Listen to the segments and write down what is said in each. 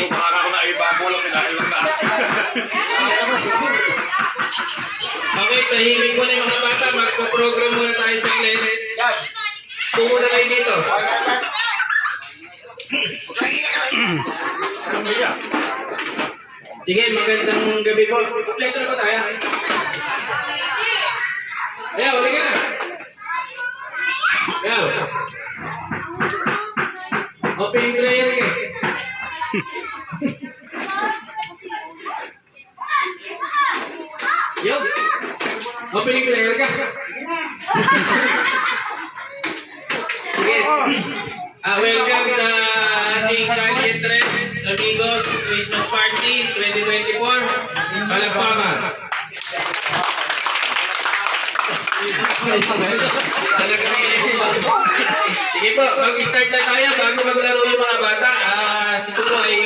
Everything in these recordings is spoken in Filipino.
Baka ako na ibabolo, kinailang na. Okay, tahimik mo na yung mga bata. Magpo-program muna tayo sa klene. Tungo na kayo dito. Sige, magandang gabi po. Kompleto na ba tayo? Ayaw, wala ka na. Ayaw. Opening prayer ka. Yo. Opening prayer ka. Sige. Welcome sa ating Calle 3 Amigos Christmas Party 2024. Palakpakan. Sige po, mag-start na tayo bago maglaro yung mga bata. Siguro ay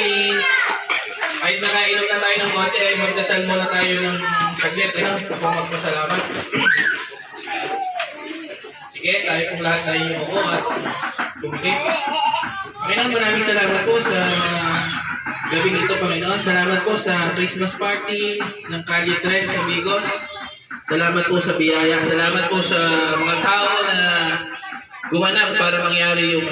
kahit nakainom na tayo ng konti ay magdasal muna tayo ng saglit. Ako magpasalamat. Sige, tayo kung lahat tayo yung upo at tumikip. Panginoon, maraming salamat po sa gabing ito, Panginoon. Salamat po sa Christmas party ng Calle 3 Amigos. Salamat po sa biyaya. Salamat po sa mga tao na gumanap para mangyari yung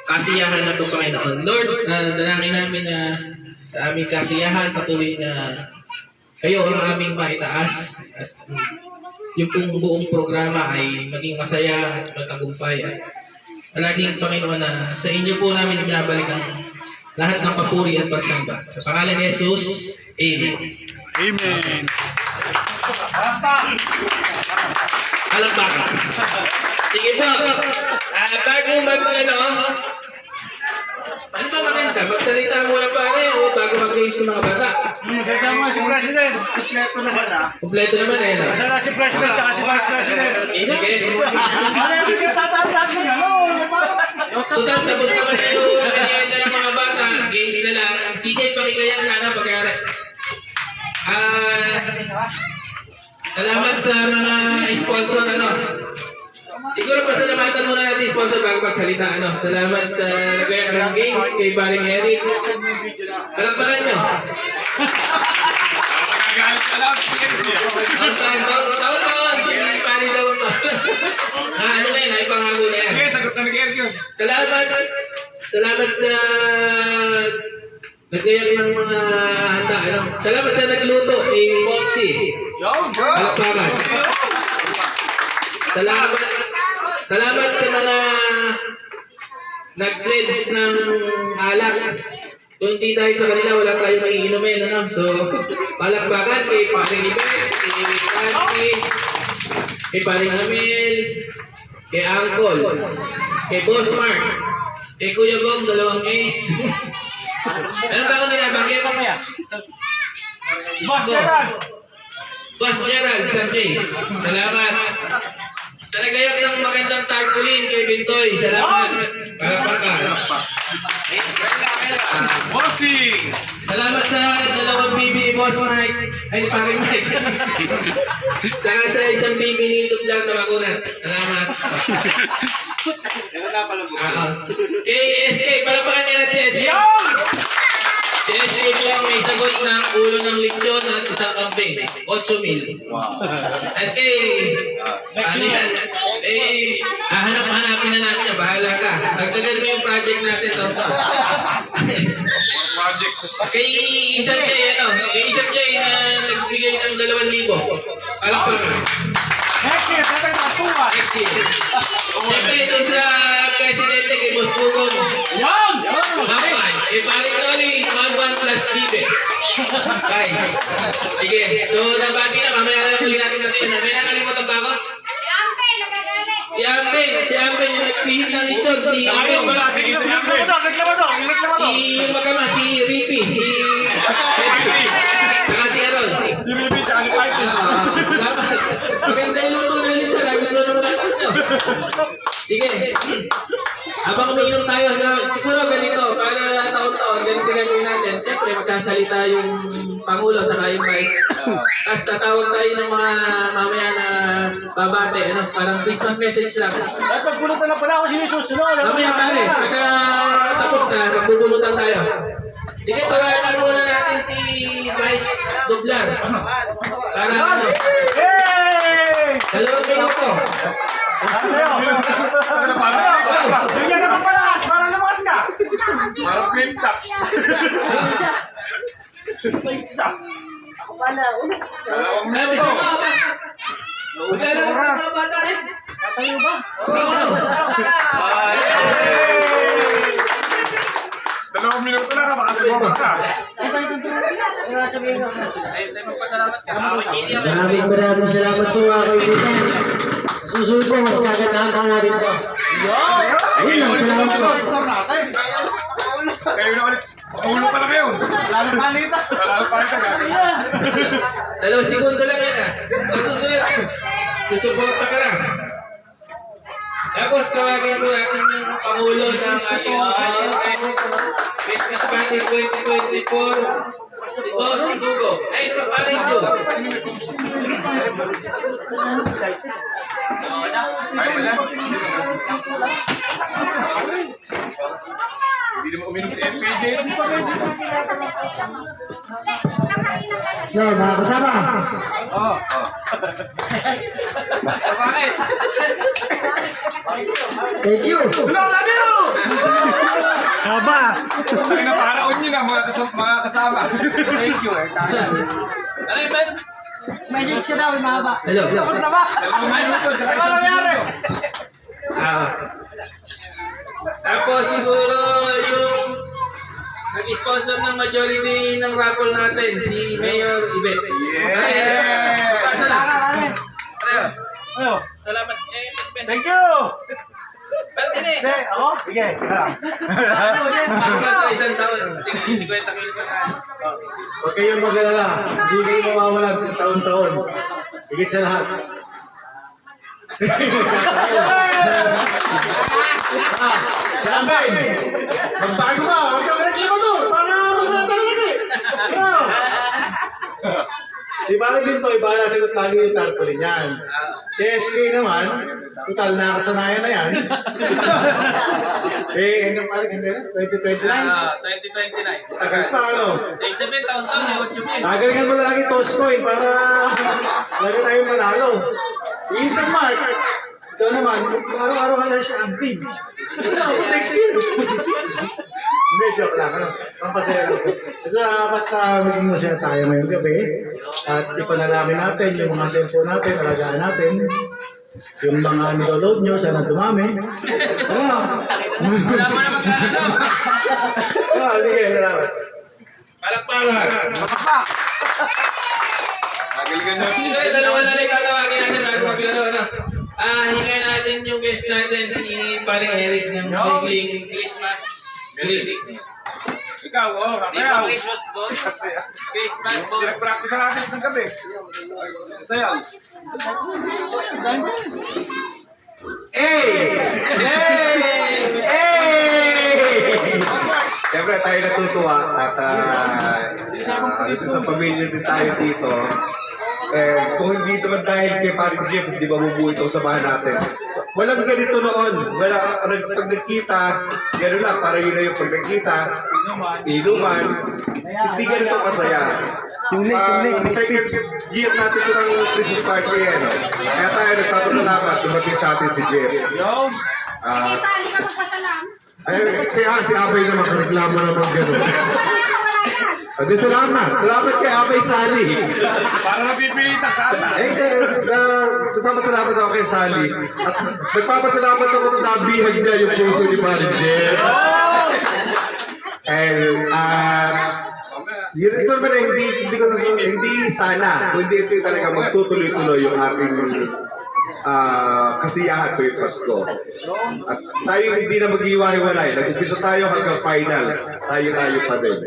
kasiyahan na ito, Panginoon. Lord, dalangin namin na sa aming kasiyahan, patuloy na kayo ang aming maitaas. At yung buong programa ay maging masaya at matagumpay. At palaging, Panginoon, na sa inyo po namin binabalik ang lahat ng papuri at pagsamba. Sa pangalan ni Jesus, Amen. Amen. Palakpakan. Sige po. Bago ano ba maganda? Magsalita muna pare o bago mag-game sa mga bata? Magsalita mo si President. Kompleto naman Kompleto naman no? Masala si President tsaka si Vice President. Sige. Ano yung yung tatandaan ko gano'n? Sutan, tapos naman na yung kanyanda ng mga bata. Games na lang. CJ, pakikayan ka na pagkara. Salamat sa mga sponsor, Siguro pasalamatan muna natin yung sponsor bago magsalita, Salamat sa nagayak ng games kay Paring Eric. Palakpakan nyo. Magagalit ka lang. Taon-taon. Paring daw mo. Ano na yun? Ay pangako na yan. Sige, sagot na ni Eric yun. Salamat sa nagayak ng mga handa, Salamat sa nagluto kay Popsi. Palakpakan. Salamat sa mga nag-pledge ng alak. Kung hindi tayo sa kanila, wala tayong maiinumin, So, palakpakan kay Paring Ibet, kay Frankie, kay Paring Amel, kay Angkol, kay Boss Mark, kay Kuya Gong, 2 ace. Ano ba akong nilabagyan? Boss Gerald Sanchez, salamat. Sa nagayak ng magandang tarpaulin kay Bintoy, salamat. Palakpakan. Bossing! Salamat sa 2 bibi ni Boss Mike. Ay, Paring Mike. Saka sa 1 bibi ni Tutlag na makunat. Salamat. Kay SK, palakpakan niya natin si SK. Si SK lang may sagot ng ulo ng lechon at isang kambing. 8,000. SK, ano yan? Hanap-hanapin na namin yan. Bahala ka. Nagtagal mo yung project natin. Project. Kay isang Jay na nagbigay ng 2,000. Palakpakan. Next year, tatay na tuwa. Next year. Siyempre ito sa presidente kay Boss Bugong. Yan! Lapan. Paring Tony, 1-1 plus Bibe. Okay. Sige. So, nabati na. Mamaya na lang huli natin. May nakalimutan ba ako? Si Ampeng yung nagpihit ng lechon. Si Ampeng. Sige, sige. Yung magama, si Rippy. Saka si Errol. Si Ribi, tsaka ni Pipe. Salamat. Maganda yung luto ng lechon. Gusto naman natin nyo. Sige. Habang umiinom tayo, siguro ganito, para taon-taon, ganito gagawin natin. Siyempre, magkasalita yung Pangulo sa kayong Vice. Tapos tatawag tayo ng mga mamaya na babate, parang Christmas message lang. At pagpulutan na pala ako sinisusunod. Mamaya pare, pagka tapos na, magbubulutan tayo. Sige, tawagan muna natin si Vice Dublar. Para ano? Yay! 2 minuto. Ano sa'yo? Bigyan naman palakas para lumakas ka. Parang flip top. Dalawang Ay, minuto. Wala na oras. Tatayo ba? Dalawang minuto na, baka sumama ka. Maraming salamat po mga kaibigan. Susunod po, mas kagandahan pa natin po. Ayun lang, salamat po. Kayo na ulit. Ulo pa lang kayo. Lalo palita. Lalo pa rin ka. 2 segundo lang yan ah. Susunod. Susuporta ka lang. Tapos tawagin po natin yung Pangulo ng ating Christmas Party 2024. Si Boss Dugo. Ay, paano yung Dugo? Ay, wala. Hindi naman uminom si SPJ. So, mga kasama. Thank you. Haba. Ay, naparaon nyo na mga kasama. Thank you. Ano yung ba? Message ka daw, mahaba. Hello. Tapos na ba? Dalawang minuto, tsaka Ano isang nangyari? minuto. Tapos siguro yung nag-sponsor ng majority ng raffle natin, si Mayor Ibet. Yeah! Salamat. Ano? Salamat. Thank you. Pero din eh. Hindi, ako? Sige. Ako ba sa isang taon? Tingin 50 kilos ang ano. Huwag kayong mag-alala. Hindi kayo mawawalan sa taon-taon. Higit sa lahat. Sambay! Magbago ka! Huwag kang reklamador! Para masaya talaga eh! Si Barry Bintoy, bahala sagot lagi yung tarpaulin yan. Si SK naman, total na kasanayan na yan. Hanggang parang hanggang 2029. 2029. Tagal pa ano? Take 7 taon-taon eh, what you mean? Tagalgan mo lagi toss coin para lagi tayo manalo. Isang mark. Ikaw naman, araw-araw ka na siya ang team. Next year. Hindi, joke lang. Pampasaya lang. Basta maging masaya tayo ngayong gabi. At ipanalangin natin yung mga cellphone natin, alagaan natin. Yung mga niloload nyo, sana dumami. Ano? Wala mo na mag-ano. Sige, salamat. Palakpakan. Nagaligan nyo. Sige, dalawa na rin tatawagin natin bago maglaro. Hingay natin yung guest natin, si Paring Eric ng Bigling Christmas Greeting. Ikaw, Rafael. Christmas ball. Christmas ball. Pinag-practice na natin isang gabi. Sayaw. Siyempre tayo natutuwa at sa pamilya din tayo dito. Kung hindi naman dahil kay Paring Jeff, hindi mabubuo itong samahan natin. Walang ganito noon. Pag nagkita, gano'n lang, parang yun na yung pag nagkita, inuman, hindi ganito kasaya. Second year natin ito ng Christmas party yan. Kaya tayo nagpapasalamat, dumating sa atin si Jeff. Sali ka magpasalam. Kaya si Abay naman, reklamo naman gano'n. Ate, salamat. Salamat kay Abay Sally. Para napipilitan sa ata. Nagpapasalamat ako kay Sally. At nagpapasalamat ako na nabihag niya yung puso ni Paring Jeff. Yun ito naman hindi sana, kundi ito talaga magtutuloy-tuloy yung ating kasiyahan tuwing Pasko. At tayo hindi na mag-iwalay. Nag-umpisa tayo hanggang finals. Tayo pa din.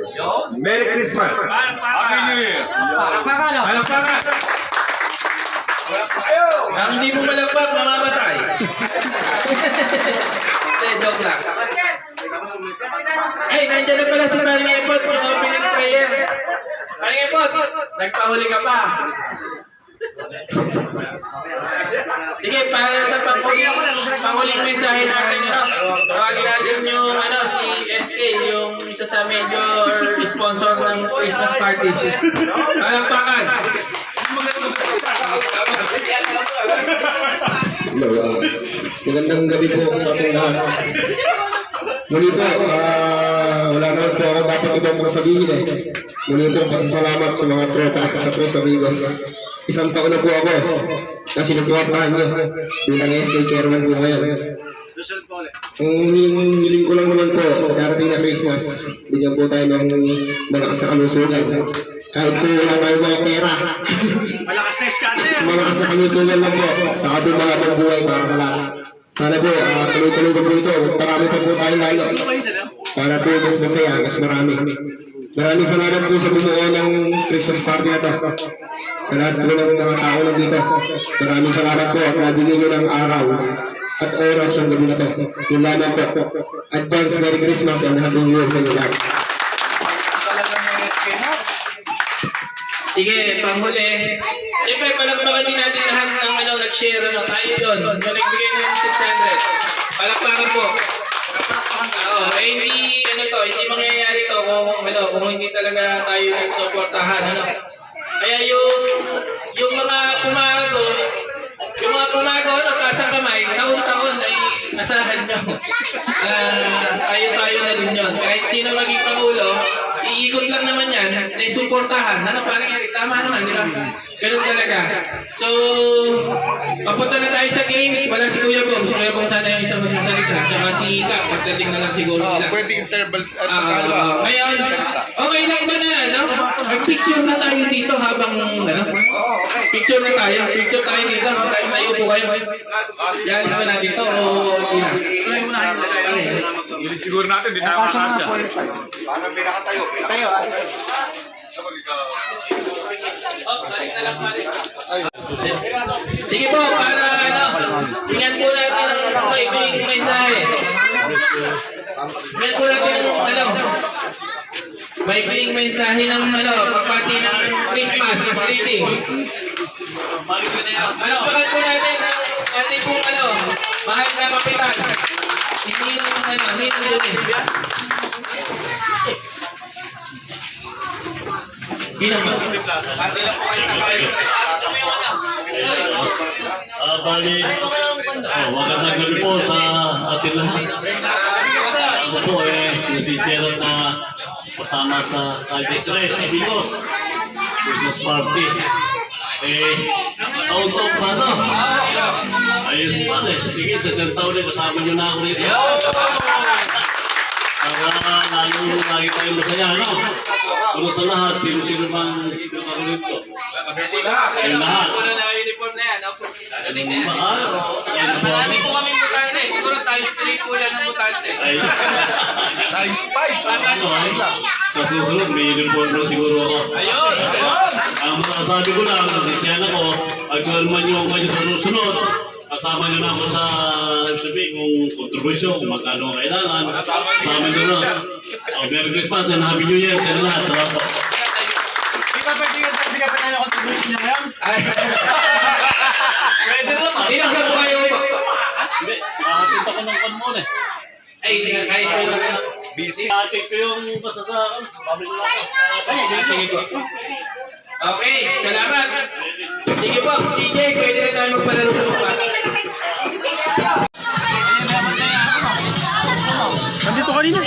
Merry Christmas! Happy New Year. Palakpakan. Ayo! Ang hindi mo malagpag, mamamatay. Hindi, joke lang. Ay, nandiyan na pala si Paring Epot, yung opening prayer. Paring Epot, nagpahuli ka pa. Sige, para sa panghuling mensahe natin, tawagin natin yung si SK, yung isa sa major sponsor ng Christmas party. Palakpakan! Magandang gabi po sa ating lahat. Muli po, wala naman po ako dapat ibang mga sabihin eh. Muli po, pasasalamat sa mga tropa sa Tres Amigos. Isang taon na po ako na sinubuhapahan nyo bilang SK Chairman po ngayon. Ang hiling ko lang naman po sa darating na Christmas, bigyan po tayo ng malakas na kalusugan. Kahit po wala tayo mga pera. Malakas na scatter. Malakas na kalusugan lang po sa ating mga buhay para sa lahat. Sana po, tuloy-tuloy po ito. Marami pa po tayo lalo. Para po mas masaya, mas marami. Maraming salamat po sa bumuo ng Christmas party na to. Sa lahat po ng mga tao na dito. Maraming salamat po at nabigyan nyo ng araw at oras yung gabi na to. Yun lamang po. Advance Merry Christmas and Happy New Year sa inyo lahat. Sige, panghuli. Siyempre, palakpakan din natin lahat ng nag-share, tayo yun. Yung nagbigay ng 600. Palakpakan po. Oo, hindi mangyayari to kung hindi talaga tayo yung supportahan, Kaya yung mga pumago, kasang kamay, taon-taon ay asahan nyo. Tayo na din yun. Kahit sino maging pangulo, iikot lang naman yan, na suportahan. Parang Eric, tama naman, di ba? Ganun talaga. So, papunta na tayo sa games. Wala si Kuya Bong. Si Kuya Bong sana yung isang magsasalita. Saka si Kap, pagdating na lang siguro nila. Pwede intervals at Ngayon, okay lang ba na, mag-picture na tayo dito habang, picture na tayo. Picture tayo dito. Tayo po kayo. Yan, isa ba natin ito? O, hindi na. siguro natin, di tayo makasya. Parang pinakatayo. Tayo, Sige po, para tingnan po natin ang maibiging mensahe. Tingnan po natin ang maibiging mensahe ng pagpati ng Christmas greeting. Palakpakan po natin ang ating pong mahal na kapitan. Hindi naman. Bali, magandang gabi po sa ating lahat. Ako po nasisira na kasama sa Tres Amigos Christmas party. Also, ayos pa sige, sa isang taon kasama nyo na ako rito. Para lalo lagi tayong masaya, Pero sa lahat, sino-sino bang nakarito? Ayun lahat. Puro na uniform na yan. Marami po kami butante. Siguro times 3 po yan ang butante. Times 5. Kasi sunod, may uniform na siguro ako. Ayun! Ang masasabi ko lang, nasisyan ako, agad man yung sunod, kasama nyo na ako sa kung kontribusyon, kung magkano ang kailangan. Sa amin doon na. Merry Christmas and Happy New Year sa lahat. Salamat po. Di ba pwede yung taxi ka pa na contribution niya ngayon? Pwede naman. Tinagyan po kayo po. Hindi, nakakita ko ng pan muna Ay, kahit po lang. Busy. Nakakita ko yung basta sa pabili lang ako. Sige po. Okay, salamat. Sige po, CJ, pwede na tayo magpalaro sa mga. Nandito kanina.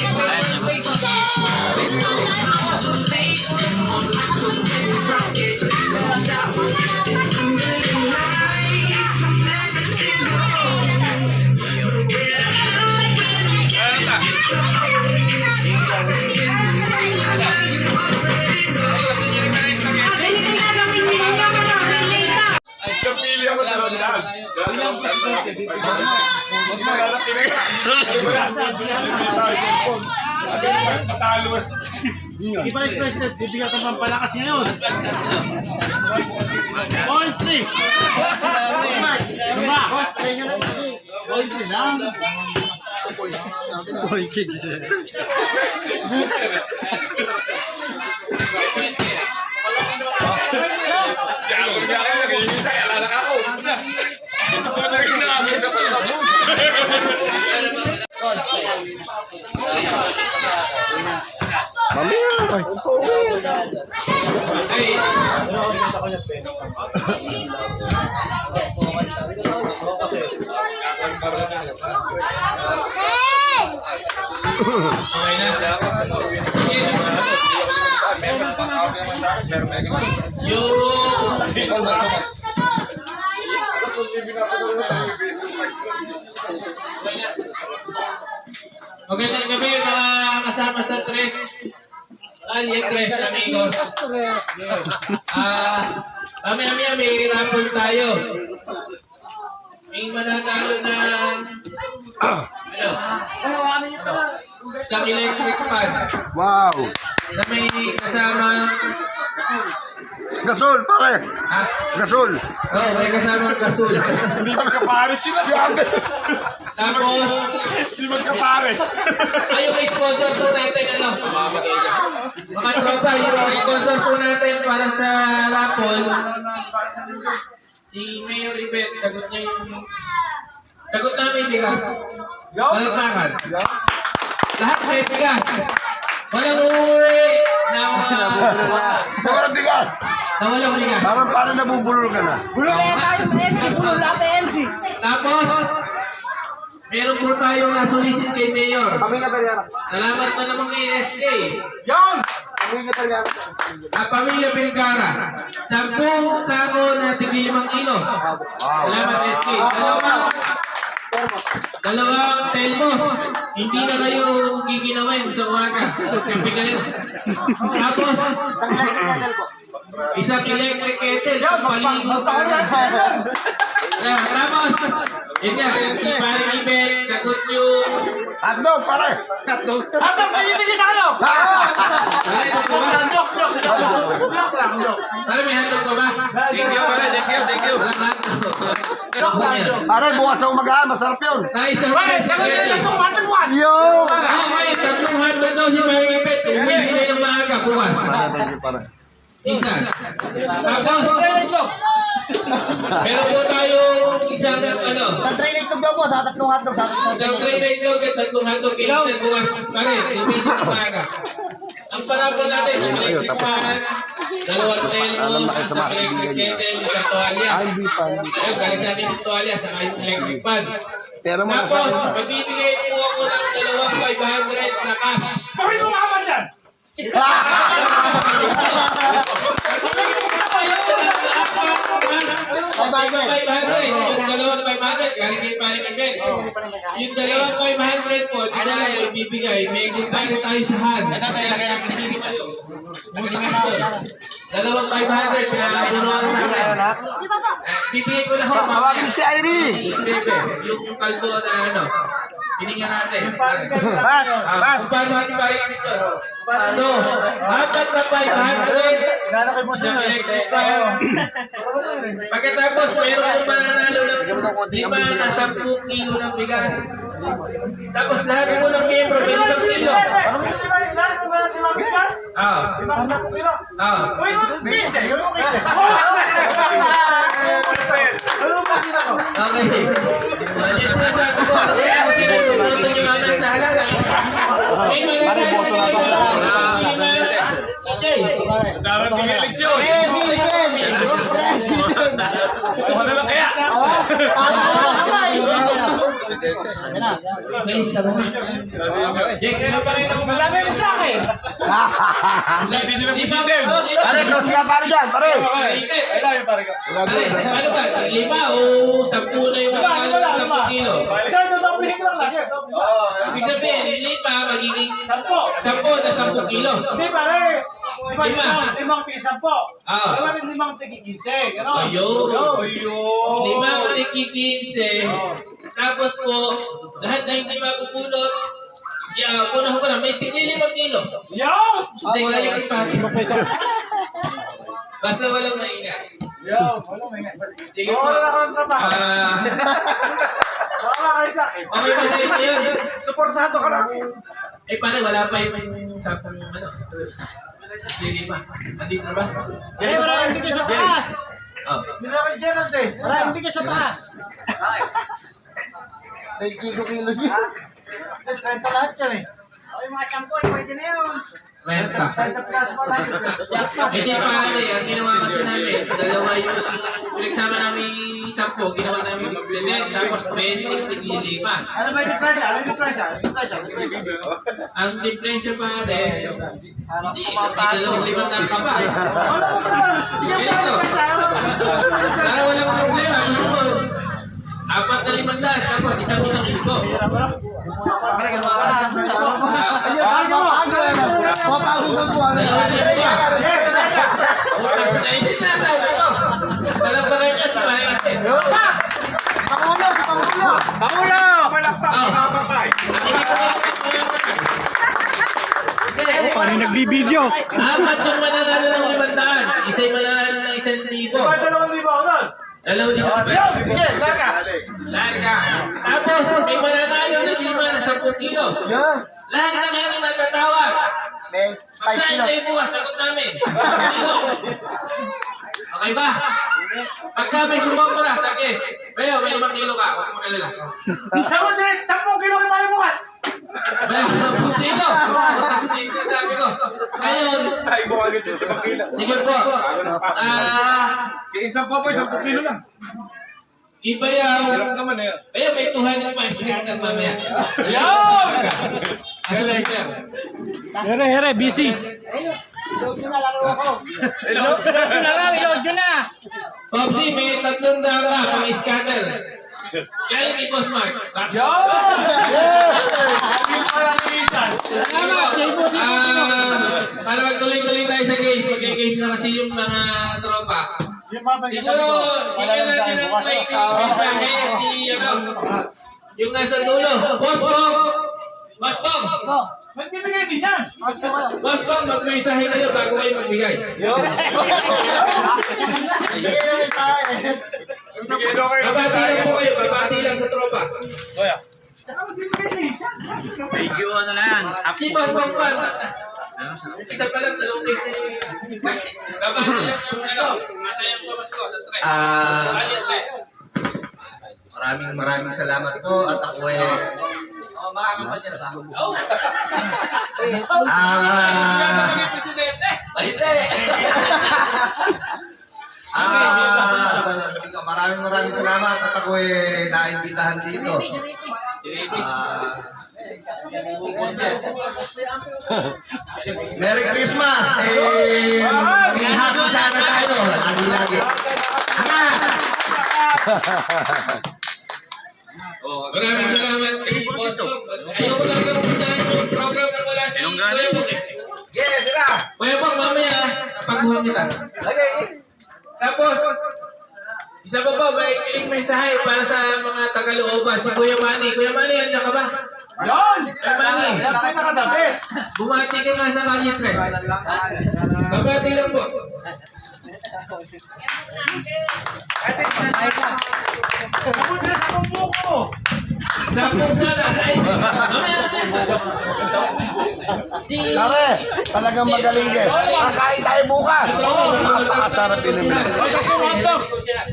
Kapili ako sa lahat. Mas maganda patalo. Di ba, Vice President, bibigyan ka pang palakas ngayon. Point 3. Diba? Point 3 lang. Point 3. Ay, okay na. Magandang gabi mga kasama sa Tres. Tres amigos. Mamaya may raffle tayo. May mananalo na sa electric fan. Wow! Na may kasama Gasol, pare! ha? Gasol! Oh, may kasama gasol. Hindi magkapares sila. Tapos Hindi magkapares. ay yung sponsor po natin ano? Mga tropa, yung sponsor po natin para sa raffle. Si Mayor Ibet, sagot niya yung sagot namin bigas. Palakpakan. Lahat may bigas. Walang uuwi na Walang bigas! walang bigas. Parang parang nabubulol ka na. Tapos, meron po tayong nasulisit kay Mayor. Pamilya Pereira. Salamat na naman kay SK. Yan! Pamilya Pereira. Pamilya Belgara. 10 sako na tig 5 kilo. Salamat SK. Dalawang telmos. Hindi na kayo giginawin sa umaga. Kapi ka rin. Tapos, isang electric kettle. Paligo. Tapos, yun nga, parang event, sagot yung... Hotdog, pare! Atang pahibigay sa kayo! Pare, ito ba? Pare, may handog ko ba? Thank you, pare. Thank you. Walang handog. Pare, bukas sa umaga, masarap yun! Nice, sir. Yo! Okay, tatlong handog daw si parang event. Uwi sila yung maaga, bukas. Thank you, pare. Isa. Tapos, meron po tayong isang ano, Sa train itlog daw po, sa tatlong hotdog, sa tatlong isang grade na itlog at tatlong handog isa bukas. Pare, umisip ng maaga. Ang panapon natin sa electric fan, dalawang telmo, isang electric kettle, isang tuwalya. Hindi pa. Ayun, galing sa amin yung tuwalya, saka yung electric fan. Pero mga Tapos, magbibigay po ako ng dalawang 500 na cash. Bakit mo makaman dyan? Yung dalawang 500, galing kay paring event. Yung dalawang 500 po, di na lang po ibibigay. May kumpare tayo sa hand. Dalawang 500, pinakabunuan sa akin. Bibigay ko na ho, Tawagin si Irie! yung kaldo na ano. Hininga natin. Pass! Pass! Paano natin paring dito? So, apat na 500 sa electric fan. Pagkatapos, meron kong mananalo ng 5 na 10 kilo ng bigas. Tapos lahat po ng miyembro, may 5 kilo. Ano yung limang bigas? Ah. Limang kilo? Ah. Uy, 15! Ano mo 15? Ano mo sila ko? Okay. Yan yung sinasabi ko. Kung sino yung tututo nyo naman sa halalan. May mananalo ng Darating yung eleksyon. Ano na lang kaya? Please, tapos. Jake, ano pa rin ako malagay mo sa akin? Hindi nila positive. Pare, close ka pare dyan, pare! Ano ba? 5 o 10 na yung mananalo ng 10 kilo? Saan ito doblihin lang lagi? Ibig sabihin, 5 magiging 10. 10 na 10 kilo. Hindi pare. Limang tigi 10. Ah. Wala rin limang tigi 15. Ganon. Ayun. 5 tiki 15. Tapos po, lahat na hindi mapupulot, punahan ko na, may tigi 5 kilo. Yo! Hindi, kayo ipati. Basta walang maingat. Yo! Wala may nga. Sige po. Wala ka ng trabaho. Wala kayo sa akin. Okay ba sa inyo yun? Supportado ka na. Eh pare, wala pa yung sapang ano. Sige pa. Andito na ba? Wala, hindi ka sa taas! Oh. Nila kay Gerald eh. Wala, hindi ka sa taas! May kilo-kilo siya. 30 lahat yan eh. Okay mga champoy, pwede na yun. Renta. Hindi pare, ang ginawa kasi namin, dalawa yung pinagsama namin 10, ginawa namin 15, tapos 20, 5. Ano ba yung diferensya? Ano yung diferensya? Ang diferensya pare, hindi, may 2,500 ka pa. Ganito, para walang problema, gusto ko, 4,500, tapos 1,000. Pangulo! Paano nagbibideo? Apat yung mananalo ng 500, isa'y mananalo ng 1,000. Alam niyo ba? Larga. Tapos, may mananalo ng 5 na 10 kilo. Lahat ng hindi matatawag. Magsahin kayo bukas, sagot namin. 10 kilo. Okay ba? Pagka may sumobra sa guess, Bayo, may 5 kilo ka, huwag makalala. 10 kilo ka pala bukas! Bayo, 10 kilo. Sabi ko. Ngayon, Sa ibo agad yung 5 kilo. sige po. Kaya isang popoy, 10 kilo lang. Ibayaw. Hirap naman eh. Bayo, may 200 pa. Sinagatan mamaya. Here, busy. Popsi, may 300 pa pang scatter. Kaya ni Boss Mark. Para magtuloy-tuloy tayo sa games. Mag-games na kasi yung mga tropa. Siguro, bigyan natin ng may mensahe si, yung nasa dulo. Boss Pong! Boss Pong! Magbibigay din yan! Boss Pong, mag-mensahe kayo bago kayo magbigay. Babati lang po kayo, babati lang sa tropa. Video ano na yan? Si Boss Pong pa. Isa pa lang, 2 days na yung... Babati lang yung masayang pamasko sa tres. Bali at tres. Maraming salamat po at ako Presidente! maraming salamat at ako naimbitahan dito. Merry Christmas! Maging happy sana tayo. Lagi-lagi. Angat! Maraming salamat. Boss Pong. Ayoko lang kapusahan yung program na wala si Kuya Pong. Kuya Pong, mamaya, pagkuhan kita. Tapos, isa pa po, may kiling mensahe para sa mga Tagalooban. Si Kuya Manny. Kuya Manny, andiyan ka ba? Yun! Kuya Manny. Yan tayo nakadabes! Bumati ka nga sa Kalye 3. Babati lang po. Kapag na akong buko! Sapong sana. Ay, mamaya. Pare, talagang magaling din. Kakain tayo bukas. Napakasarap din naman.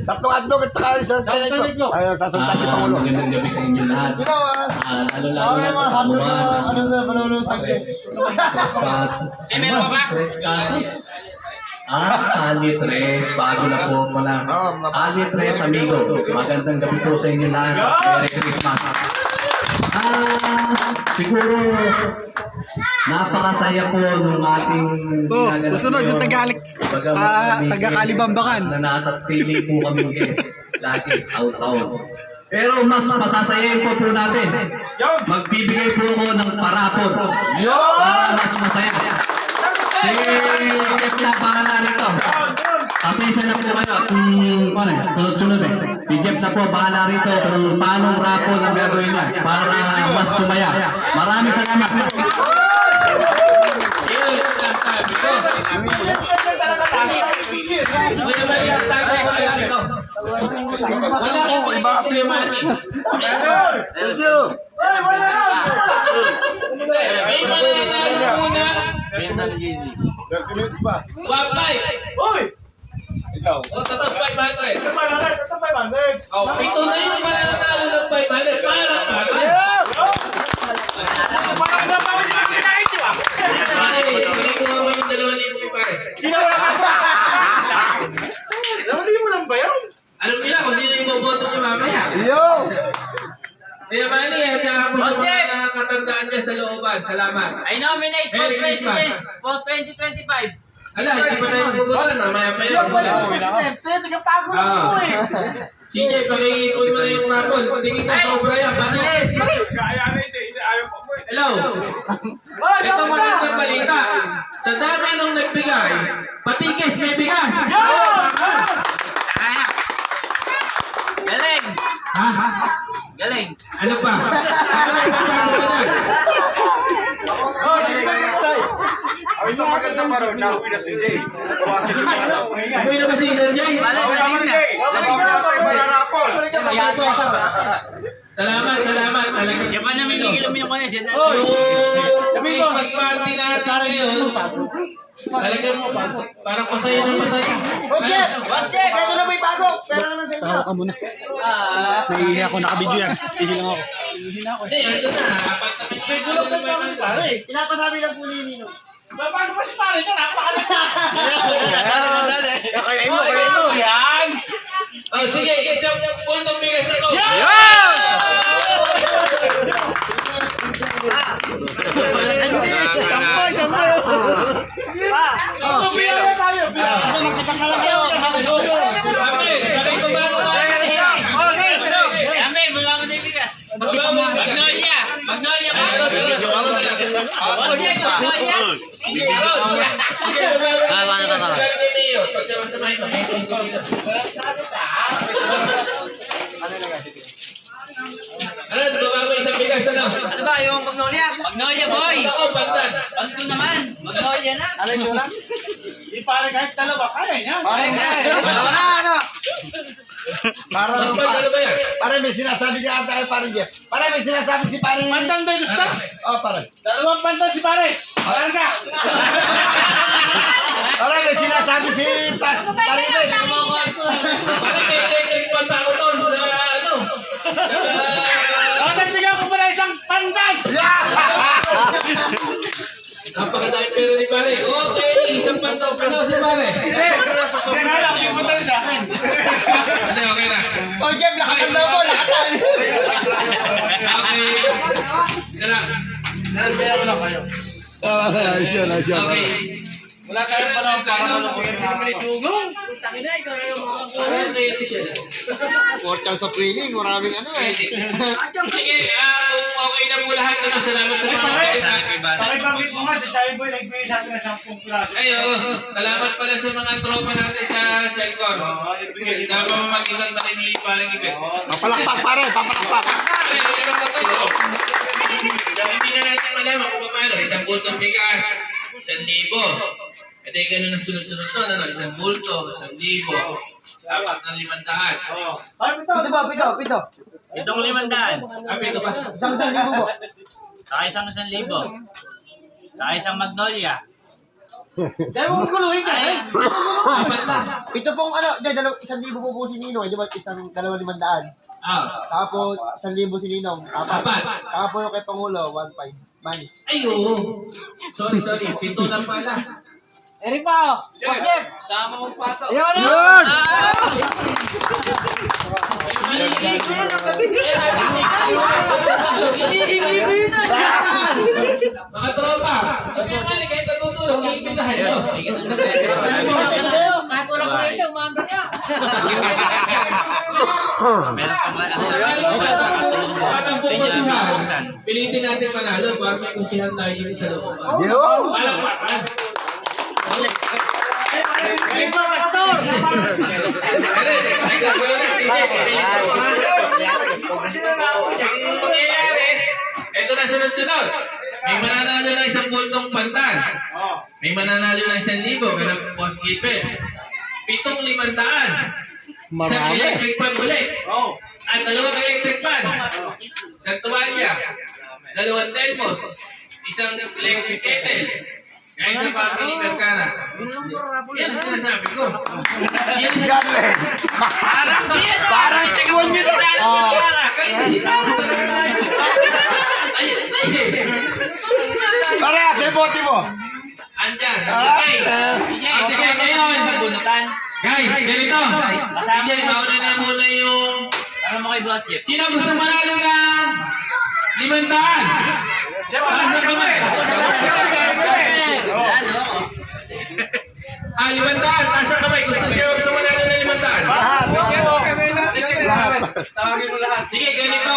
Tatlong hotdog at saka isang ganito. Ayun, sasalta si Pangulo. Magandang gabi sa inyo lahat. Lalo-lalo na sa pagbuwan. Eh, meron pa ba? Ali 3, bago na po pala. Ali 3, amigo. Magandang gabi po sa inyo lahat. Merry Christmas. Siguro, napakasaya po nung ating ginagawa sunod yung ngayon. taga-Kalibambakan. Nanatili po kami guys. Lagi out-out. Pero mas masasayain po natin. Magbibigay po ako ng parapon. Para mas masaya. Jeff na pangalan nito. Pasensya na po kayo at sunod-sunod Si Jeff na po bahala rito kung paano rapon ang gagawin niya para mas sumaya. Maraming salamat. Yun, sabi ko. Kuya Manny, sabi ko lang ito. Wala kang iba ka Kuya Manny. Thank you. May mananalo muna. Wapay. Uy! Ikaw. O, tatang 500. Ito 500! O, ito na yung mananalo ng 500. Parang Parang na pa rin yung salamat. I nominate for Merry Christmas. President for 2025. Ala, hindi pa tayo magugulan. Mamaya pa yun. Ah. Sige, pakikot mo na yung rapon. Tingin ka sobra yan. Kaya na isa ayaw pa po. Hello. Ito magandang balita. Sa dami nung nagbigay, patikis may bigas. Galing! Ha? Galing! Ano pa? Ang isang maganda pa ron, nauwi na si Jay. Kawasin yung mga tao. Uy na ba si Ilan Jay? Kawasin Jay. Nabawi na sa iba na rapol. Salamat. Talagang Siya pa namin gigilom ko niya. Siya na. yung Christmas party natin ngayon. Talagang parang masaya na masaya. Boss Jeff! Ito na may bago! Pera naman sa inyo. Tawa ka muna. Nahihiya ako, nakabidyo yan. Hihi lang ako. Hindi, ando na. Apat na Gulog ka pa rin pare. Pinapasabi lang po ni Nino. Bago pa si pare niya, napakalaga. Kaya mo. Yan! Oh, sige, isang puntong bigas ako. Bira na tayo. Sabay ko ba? Yami, bumama na yung bigas. Magnolia. Magnolia. Ano, babago isang bigas ano? Ano ba yung Magnolia? Magnolia boy! Ako, pandan. Pasko naman! Magnolia na! Di pare kahit dalawa, kaya niya. Para, Mas ano ba yan? para may sinasabi niya ata kay parang Jeff. Para may sinasabi si parang... Pandan tayo gusto. Oh, para. Dalawang pandan si pare. Larga. Para may sinasabi si parang Jeff. Parang may electric pan pa ako doon. Ano? Nagtigaw ko pala isang pandan. Napakadami pera ni pare. Okay, isang pasaw pa daw si pare. Hindi nga lang, yung pandan sa akin. Hindi, okay na. Oh, Jeff, nakatanda mo, nakatanda. Okay. Salamat. Nasaya ko lang kayo. Okay. Wala tayong panahon para malungkot yung mga dugong. Okay, Michelle. Portal sa feeling, maraming ano eh. Sige, kung okay na po lahat, salamat sa mga kaisa. Pakibanggit mo nga si Cyboy, nagbigay sa atin ng 10 piraso. Ay, salamat pala sa mga tropa natin sa Selcor. Na mamamagitan na ni parang ibig. Papalakpak pare, papalakpak. Hindi na natin malaman kung paano. Isang bultong bigas, 1,000. At ay ganun ang sunod-sunod to, ano? Isang bulto, 1,000. Dapat ng 500. Ay, pito. Itong 500. Ito ba? Isang libo po. Saka isang 1,000. Saka isang Magnolia. Dahil mo guluhin ka eh. Ito pong ano, isang libo po si Ninong, di ba? Isang 2,500. Saka po, 1,000 si Ninong. Apat. Saka po yung kay Pangulo, 1,500. Money. Ay, sorry. Pito lang pala. Eri pa. Boss Jeff! Sama mong pato. Yan! Mga tropa, sige nga, kahit natutulog, iimbitahan nyo. Kahit walang kurente, umaandar niya. Patang pupusuhan, pilitin natin manalo para may kunsihan tayo dito sa loob. Palakpakan. Ito na sunod-sunod. May mananalo ng isang bultong pandan. May mananalo ng 1,000. Kaya boss Gilbert. 7,500. Isang electric fan ulit. At 2 electric fan. Isang tuwalya. 2 telmos. Isang electric kettle. Kaya sa family Mercana. Yan ang sinasabi ko. Yan ang Parang seguan niyo na ayos na eh. Pare, sa bote mo. Andyan. Okay. Sige, ngayon. Guys, ganito. Sige, mauna na muna yung... Ano mo kay Boss Jeff? Sino gusto manalo ng 500. Taas ng kamay. 500. Taas ng kamay. Gusto manalo ng 500. Tawagin mo lahat. Sige, ganito.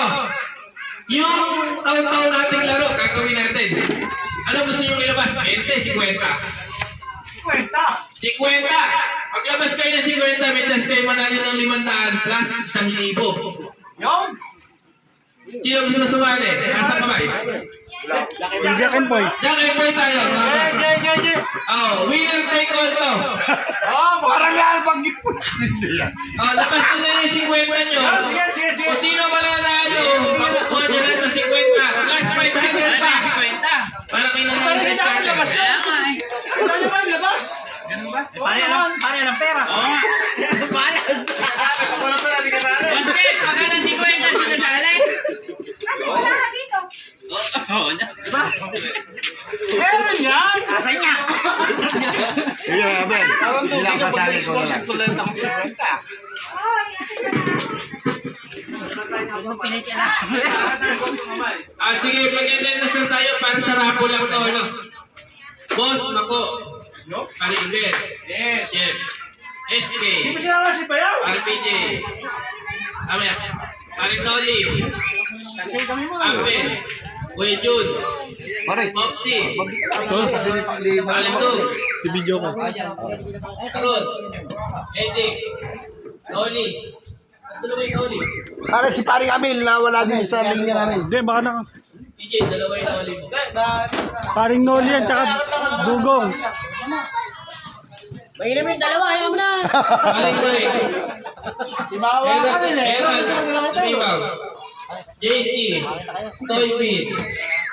Yung taon-taon nating laro, gagawin natin. Ano gusto nyo ilabas? 20, 50. 50. Paglabas kayo ng 50, may chance kayo manalo ng 500 plus 1,000. Yun! Sino gusto sumali? Nasa kamay. Jack and Boy. Jack and Boy tayo. Oh, winner take all to. Parang yan, banggit mo. Oh, lakas na yung 50 nyo. Sige. Kung sino mananalo, makukuha nyo lang sa 50. Plus 500 pa. Para kayo naman sa Labas starter. yan! Ito nyo ba yung labas? Ganun ba? Pare ng pera. Oo nga. Sabi ko walang pera, di ka talo. Basta, pag alam 50, sinasali. Kasi wala ka dito. Oo niya. Meron yan! Asan niya? Tawang tubig ka pag exposure tulad ng 50. Oy, asin na lang. Pilit yan ah. Sige, mag-attendance lang tayo para sa rapo lang to, no? Boss, Mako. Pare Ibet. Yes. Jeff. SK. Hindi mo sinama si Bayaw? Pare PJ. Amaya. Pare Noli. Ampel. Kuya Jun. Popsi. Pare Tug. Video ko. Arun. Edik. Noli. Ano ba yung Noli? Para si Paring Amil na wala din sa linya namin. Hindi, baka na. PJ, dalawa yung Noli mo. Paring Noli yan, tsaka Dugong. Mainam yung dalawa, ayaw mo na. Pare Mike. Imawa ka rin eh. Eran. Timaw. JC. Toy Beat.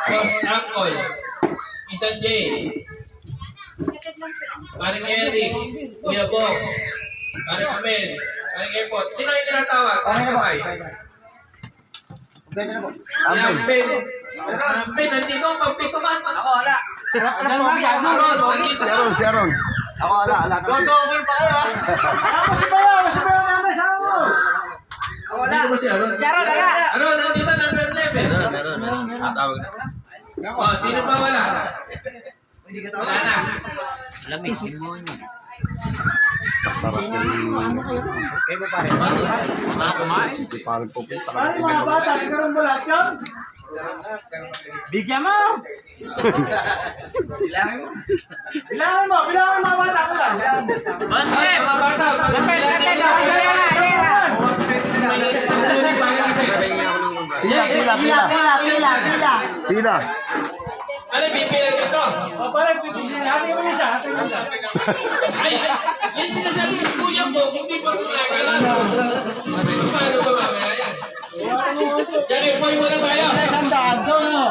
Boss Akol. Isan J. Gated lang sila. Paring Eric. Kuya Bong. Paring Amel. Paring Epot. Sino yung tinatawag? Kamay. Ampel. Ampel, nandito. Pampito ka. Ako, wala. Aron, nandito. Si Aaron. Ako, ala. Double pa kayo ah. Ako si Bayaw namin sa mo. Nandito ba si Aron? Si Aron, wala. Aron, nandito number 11. Meron. Oh, sino pa wala? Wala na. Lamig, demonyo. Mga kumain. Ano yung mga bata? Nagkaroon mo lahat yun? Bigyan mo! Bilangan mo mga bata ko lang. Basta, Mga bata, Lapel. Pila. Ano, pipila dito? O parang pipisin. Hati mo isa. Ay, yan sinasabi sa kuya ko, kung di pa kumagala. Paano ba mamaya yan? Yan, i-point mo na tayo. Isang daan doon, no?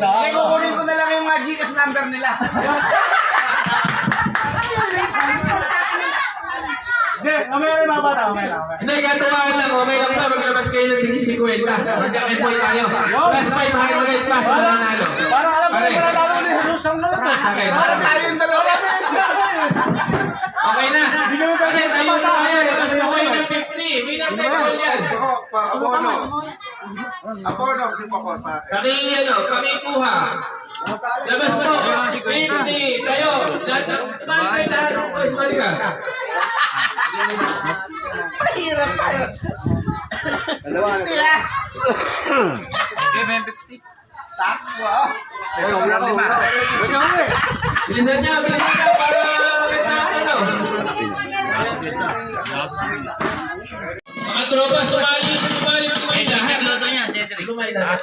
Kaya kukunin ko na lang yung mga Gcash number nila. Hindi, mamaya rin mga bata. Mamaya. Hindi, katuwaan lang. Okay lang ba? Maglabas kayo ng 50. Mag-jacket point tayo. Plus 500 plus mananalo. Parang alam ko na mananalo ni Jesus ang nalat. Okay. Parang tayo yung dalawa. Okay na. Hindi kami pwede Okay, tayo sa na bata. kaya. Labas mo kayo ng 50. Winner take all yan. Abono. Abono, si Pako sa akin. Pakikuha. Labas mo. 50. Tayo. Smile ka. Smile ka. Mahirap tayo. Sakto ah. Bilisan niya para kita ano. Mga tropa, sumali lahat. Luto niya, Cedric. Sumali lahat.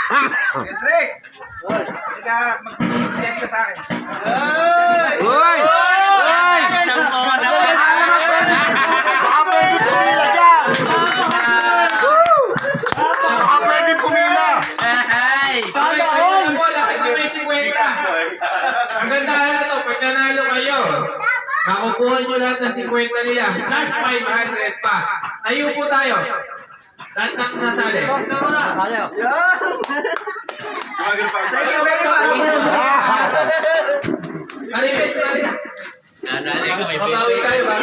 Patrick! Ika, mag-yes ka sa akin. Uy! Sampo na. Pwede pumila. Ay! Sana all! Laki pa may 50. Ang gandahan na to, pag nanalo kayo, makukuha nyo lahat ng 50 nila. Plus 500 pa. Tayo po tayo. Lahat ng nasali. Thank you very much. Maripit, maripit. Nasali ko, may Mabawi tayo ba?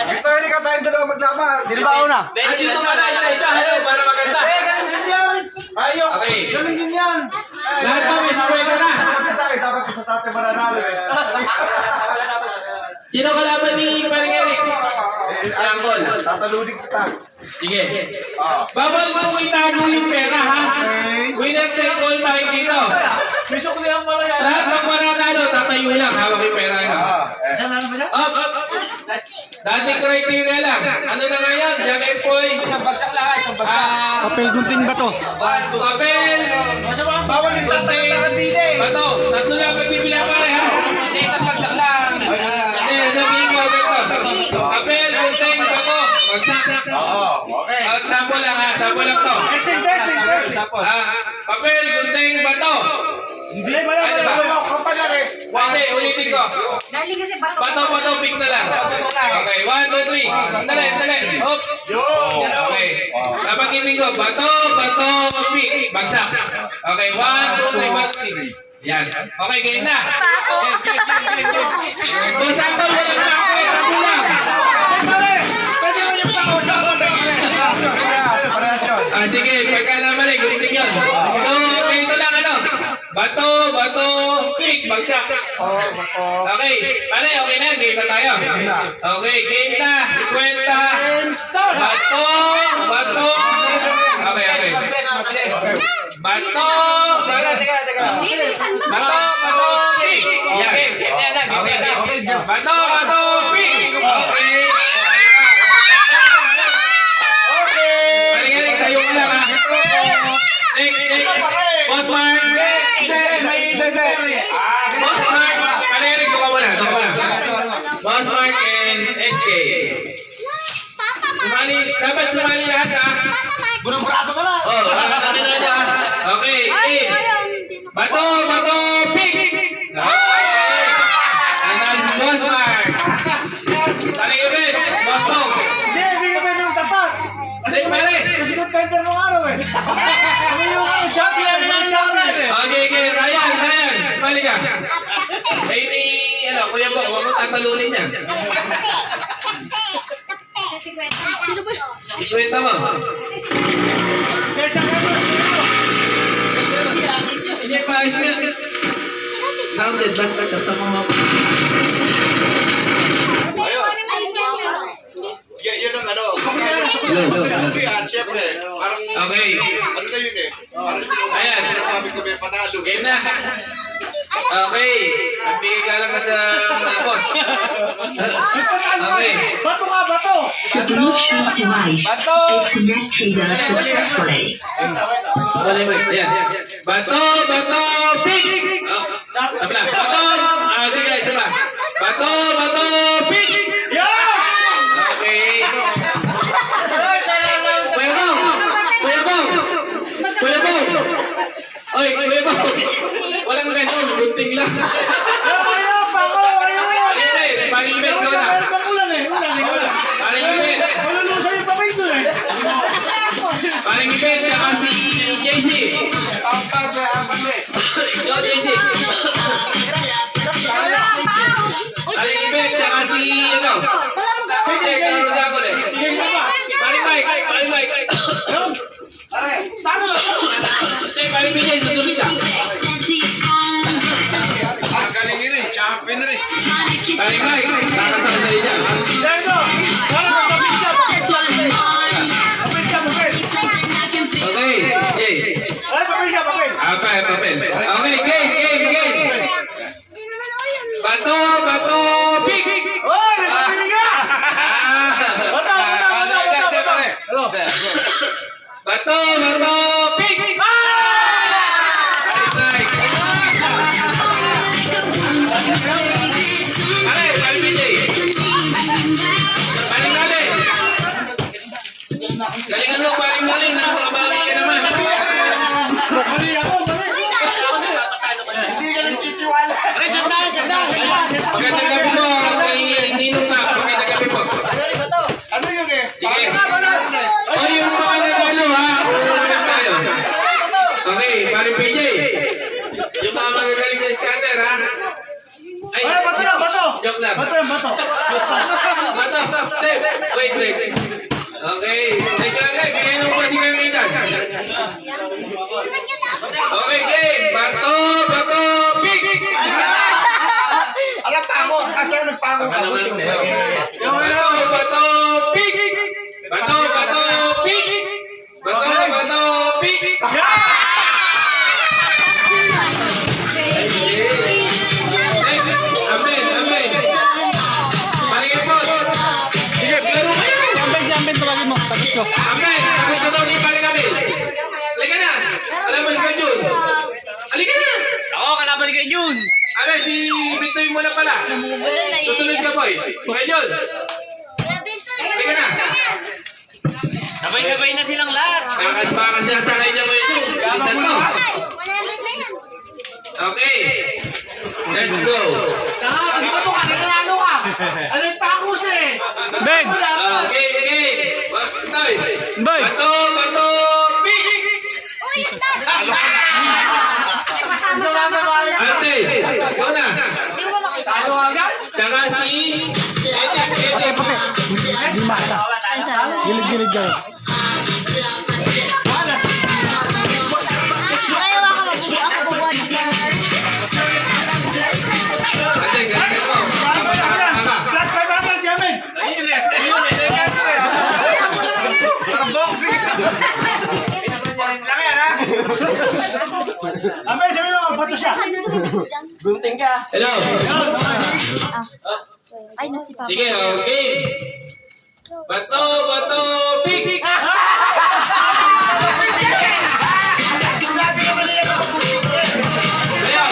Ito, hindi ka tayong dalawa maglaban. Sino ba una? Andito pala isa-isa. Hello, para maganda. Ay, Tayo. Okay. Ganun din yan. Lahat ba may 50 na? Dapat isa sa atin mananalo eh. Sino kalaban ni Paring Eric? Yangkol. Tatalunin kita. Sige. Bawal mo itago yung pera, ha? Winner take all tayo dito. May suklihan pala yan. Lahat ng mananalo, tatayo lang. Hawak yung pera nyo. Saan na naman yan? Up! Dating criteria lang. Ano na ngayon? Jack and Poy. Isang bagsak lang. Isang bagsak. Papel gunting ba to? Papel. Bawal yung tatalakan din eh. Bato. Tatlo lang pagpipili ang pare, ha? Hindi, isang bagsak lang. Hindi, sabihin ko dito. Papel, gunting, bato. Bagsak. Oo, okay. Sample lang, ha? Sample lang to. Testing. Papel, gunting, bato. Hindi, wala. Kapag eh. Hindi, ulitin ko. Dali kasi bato. Bato, pick na lang. Okay, 1, 2, 3. Dali. Hop. Okay. Napag-ibig ko. Bato, pick. Bagsak. Okay, 1, 2, 3, pick. Yan. Okay, game na. Boss Anton, walang pakwe. Sabi lang. Pwede mo yung pako. Sige, pagka namali, gulitin yun. So, ganito lang ano. Bato, pick. Bagsak. Okay. Pare, okay na. Game na tayo. Okay, game na. 50. Bato. Okay. Bato. Teka lang. Bato, pick. Yan. Okay. Bato, pick. Okay. Paling-aling, tayo ka lang, ha? Next. Boss Mark. Boss Mark. Paling-aling, doon ka muna. Boss Mark and SK. Dapat sumali lahat, ha? Bunang braso ka lang. Oh, lahat natin na ha? Okay, team. Bato, pick. Okay. Ayan si Boss Mark. Paling-aling, Boss Mark. Hindi ka pwede yung tapat. Sige, pare. Kasi good tender mong araw eh. Ano yung champion eh. Okay, Ryan, sumali ka. Kuya Bo, huwag mo tatalunin yan. Kasi kwenta. Sino ba? Ikwenta mo. Kesa ka mo. Hindi pa siya. Sounded back ka siya sa mga... Yun ang ano. Siyempre, parang Okay. ano na yun eh. Ayan. Sabi ko may panalo. Game na. Okay. Nagbigay ka lang sa mga boss. Okay. Bato ka, bato. Bluetooth device Bato. connected successfully. Wala mo. Ayan. Bato, pick. Sabla. Bato. Sige, sabla. Bato, pick. Yan! Okay. Kuya Bong. Oy, Kuya Bong. Walang ganun, gunting lang. Ayaw, pako, ayaw. Hindi, paring-ibig ka na. Ulan eh. Paring-ibig. Malulusa yung papay doon eh. Paring-ibig, saka si JC. Yo, JC. Paring-ibig, saka si, ano? Hindi, karusapol eh. Paring-Mike. Hindi, paring-ibig, susunod ka. Paring-Mike, kakasama sa iyo dyan. Dito. Tapis ka. Okay, okay. Ay, papel. Papel. Okay, game. Bato, pick. Oy, nagpapili ka. Bato. Hello. Bato, pick. Galingan mo, paring galing. Nakakabali ka naman. Mali ako. Hindi ka nagtitiwala. Magandang gabi po kay Ninong Pak. Magandang gabi po. Ano yun eh? Sige. O, yung mga nagano ha. Ulang tayo. Okay, paring PJ. Yung mga magagaling sa scatter ha. Ay, Bato. joke lang. Bato. Bato. Wait. Okay. Teka lang, bigay nung po si Kamilan. Asa nagpako ka? Buting na yun. Bato, pig! Bato, pig! Bato, pig! Amen. Paringin po. Sige, laro kayo. Jambin, tawagin mo. Tapos ko. Amen. Tapos na daw ni Paringin. Halika na. Alaman ka, Jun. Halika na. Ako, kalaban kay Jun. Ano, si Victory mo na pala. Susunod ka, boy. Okay, Jun. Halika na. Sabay-sabay na silang lahat. Nakaspakan siya sa kanya mo ito. Bilisan mo. Okay. Let's go. Hindi ka to, kanilalo ka. Ano yung pako siya eh? Ben! Okay. Toy. Ben! Bato, pig! Ate, ikaw na. Talo agad? Saka si Edith. Hindi makita. Gilid-gilid kayo. Ate, ganito mo. Plus 500, Jamin! Parang boxing! Amay, sabi mo, bato siya! Gunting ka! Hello. Ay, nasi Papa. Sige, okay. Bato, pig! Ayaw!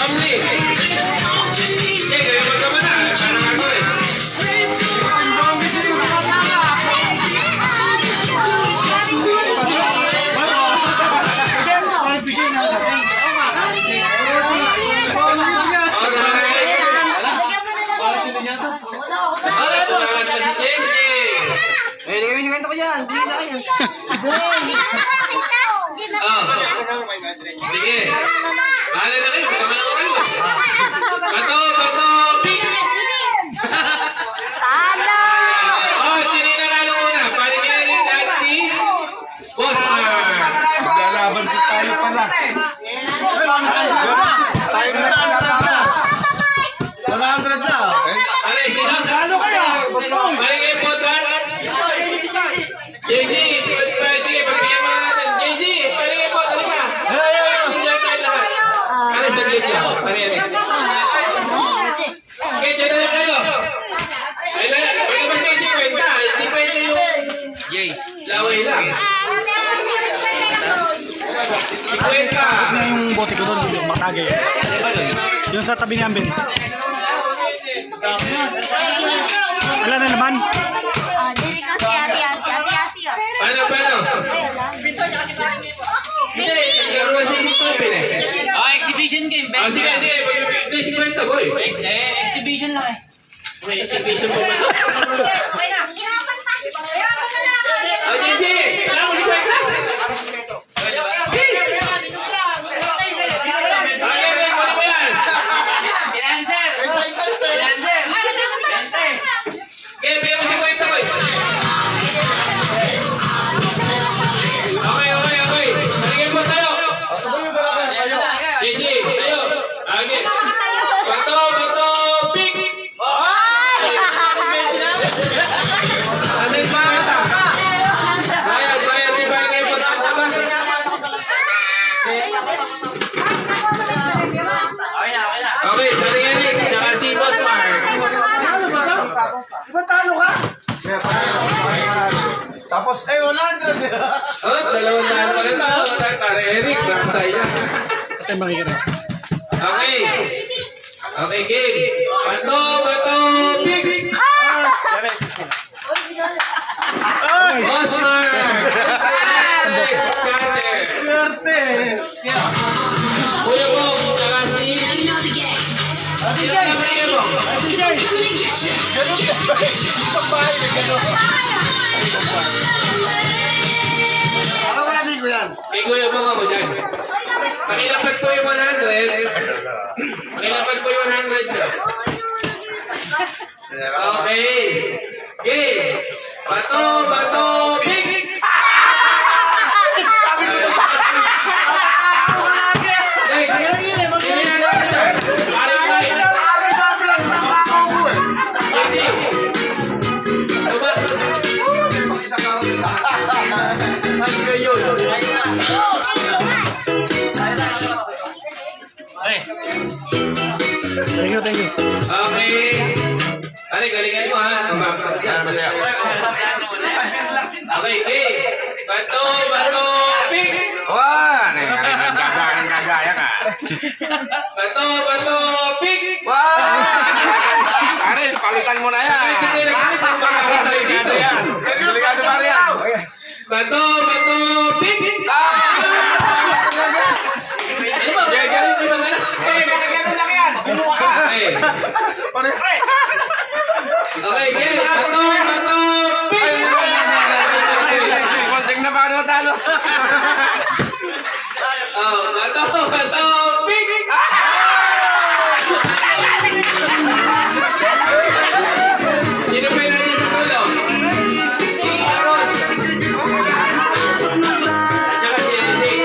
Amli! Sige, kaya magkama na. Parang ako eh. Sige. Bahala na kayo. Magkama na kayo. Bato, pig! Oh, sino yung nanalo muna? Paringin at si Boss Mark. Lalaban ko tayo pala. Tayo na lalaban. 100 na! Ano, sino? Ano kaya? Paringin po, Tuan. JC, sige, pagbigyan mo na natin. JC, paringin po, dali ka. Hindi tayo lahat. Ano, saglit niyo. Paringin. Okay, dyan na lang kayo. Ay, pagkabas kayo si Kwenta. Hindi pwede yung laway lang. Si Kwenta. Na yung bote ko doon, yung matagay. Yung sa tabi ni Ambin. Wala na naman. Dili kasi ati-asi. Paano? Hindi, naglaro na si Victor eh. Oh, exhibition game. Ah, sige. Hindi, si Kwenta, boy. Exhibition lang eh. May exhibition po ba ito? Ah, sige. Kailangan mo si Kwenta. Ano ba yan? Financer. Okay, bigyan mo si Kwenta, boy. Okay. Paringin po tayo. JC, tayo. Okay. Bato, pig! Ano yung bata? Bayad, di ba kayo po tayo ba? Okay, paringin. Tsaka si Boss Mark. Iba talo ka? Tapos, Oh, 200 na ulit. Para Eric, basta yan. Ate, makikita. Okay, game. Bato, pig! Boss Mark! Swerte! Kuya Bong, tsaka si... Sino na paringin mo? Ganun kasi ba? Isang bahay na gano'n. Ako wala din ko yan. Kay Kuya Bong ako dyan. Pakilapag po yung 100. Pakilapag po yung 100 nyo. Okay. Game. Bato, pig! Guys, hindi na natin dyan. Paring Thank you, thank you. Okay. Ano, galingan mo ha. Mababasa ko dyan. Okay, game. Bato, pick. Wah, gagaya ka. Bato, pick. Wah! Pare, palitan mo na yan. Hindi, nagkakita pa ako sa dito yan. Delikado pare yan. Bato, pick. Ano ba? Ganun Di ba gano'n? ganun lang yan. Bumuha ka. Okay. Pare, pre. Okay, game. Bato, pick. Konting na paano talo. Oh, bato, pick. Sino pa yun natin sa ulo? Si Aaron. At saka si Eric.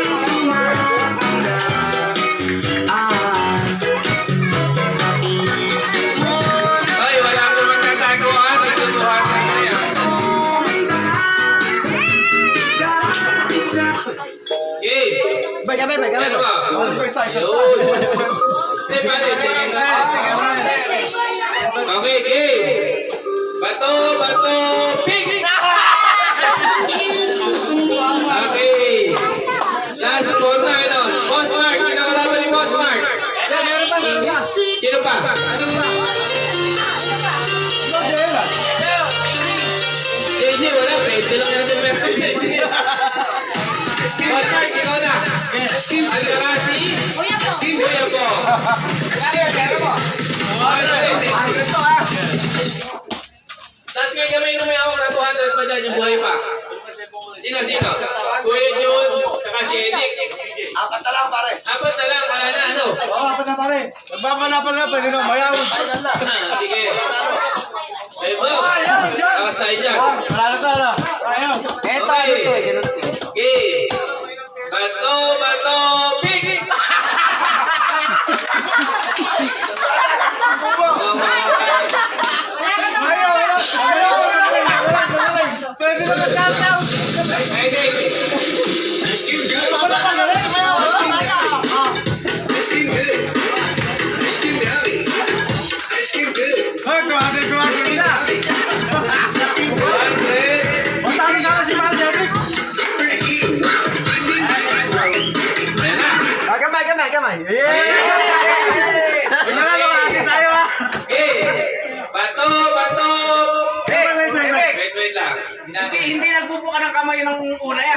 Ay, wala ko magtatago ha. May tumuha sa kanya. Game. Ano ba? Yun. Hindi, pare. Okay, game. Bato, pick. Okay. Last four na, ano? Boss Mark. Sino wala ba ni Boss Mark? Sino pa? JC, wala. Pwede lang natin meron JC. Boss Mark, ikaw na. Ang karasi. Kuya po. Tapos ngayon kami may hawak na 200 pa dyan yung buhay pa. Sino? Kuya Jun, saka si Edic. Apat na lang, pare. Apat na lang, wala na, ano? Oo, apat na pare. Magbabanapan na, pwede na, mayaw. Sige. Hey, bro. Takas tayo dyan. Wala na tala. Ayaw. Okay. Okay. Bato, pick! Pwede na nagkataw. Hoy, kumagal na. Matangin ka kasi mga Cedric. Kamay. Yay! Manalo tayo ha. Bato! Wait lang. Hindi nagbubuka ng kamay ng una yan.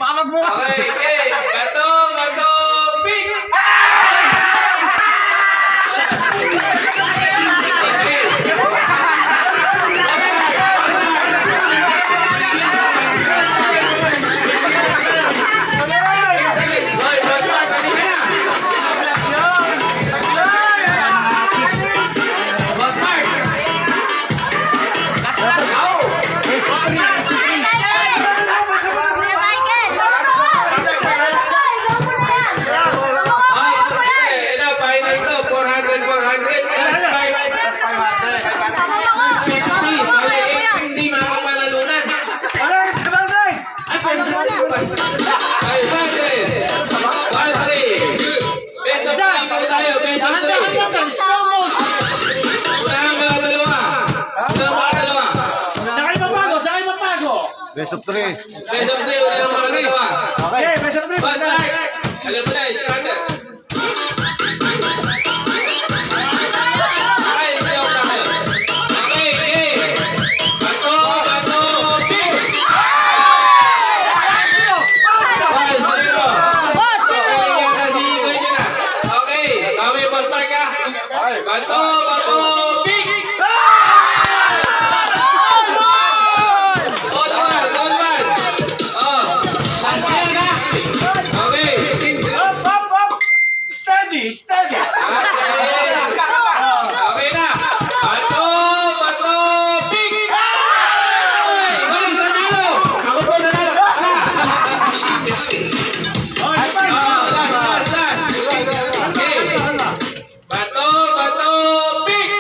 Baka magbuka. Okay. Bato, pick! Best of 3. Best of 3, wala yung mga dalawa. Okay, best of 3. Best like. Alam mo na, scatter. Okay, hindi ako namin. Okay, game. Bato, pick! 5-0. Okay, kami boss Mark ha. Bato, pick! Steady. Okay na. Bato, pick! Nanalo! Ako po nanalo! Last. Okay. Bato, pick!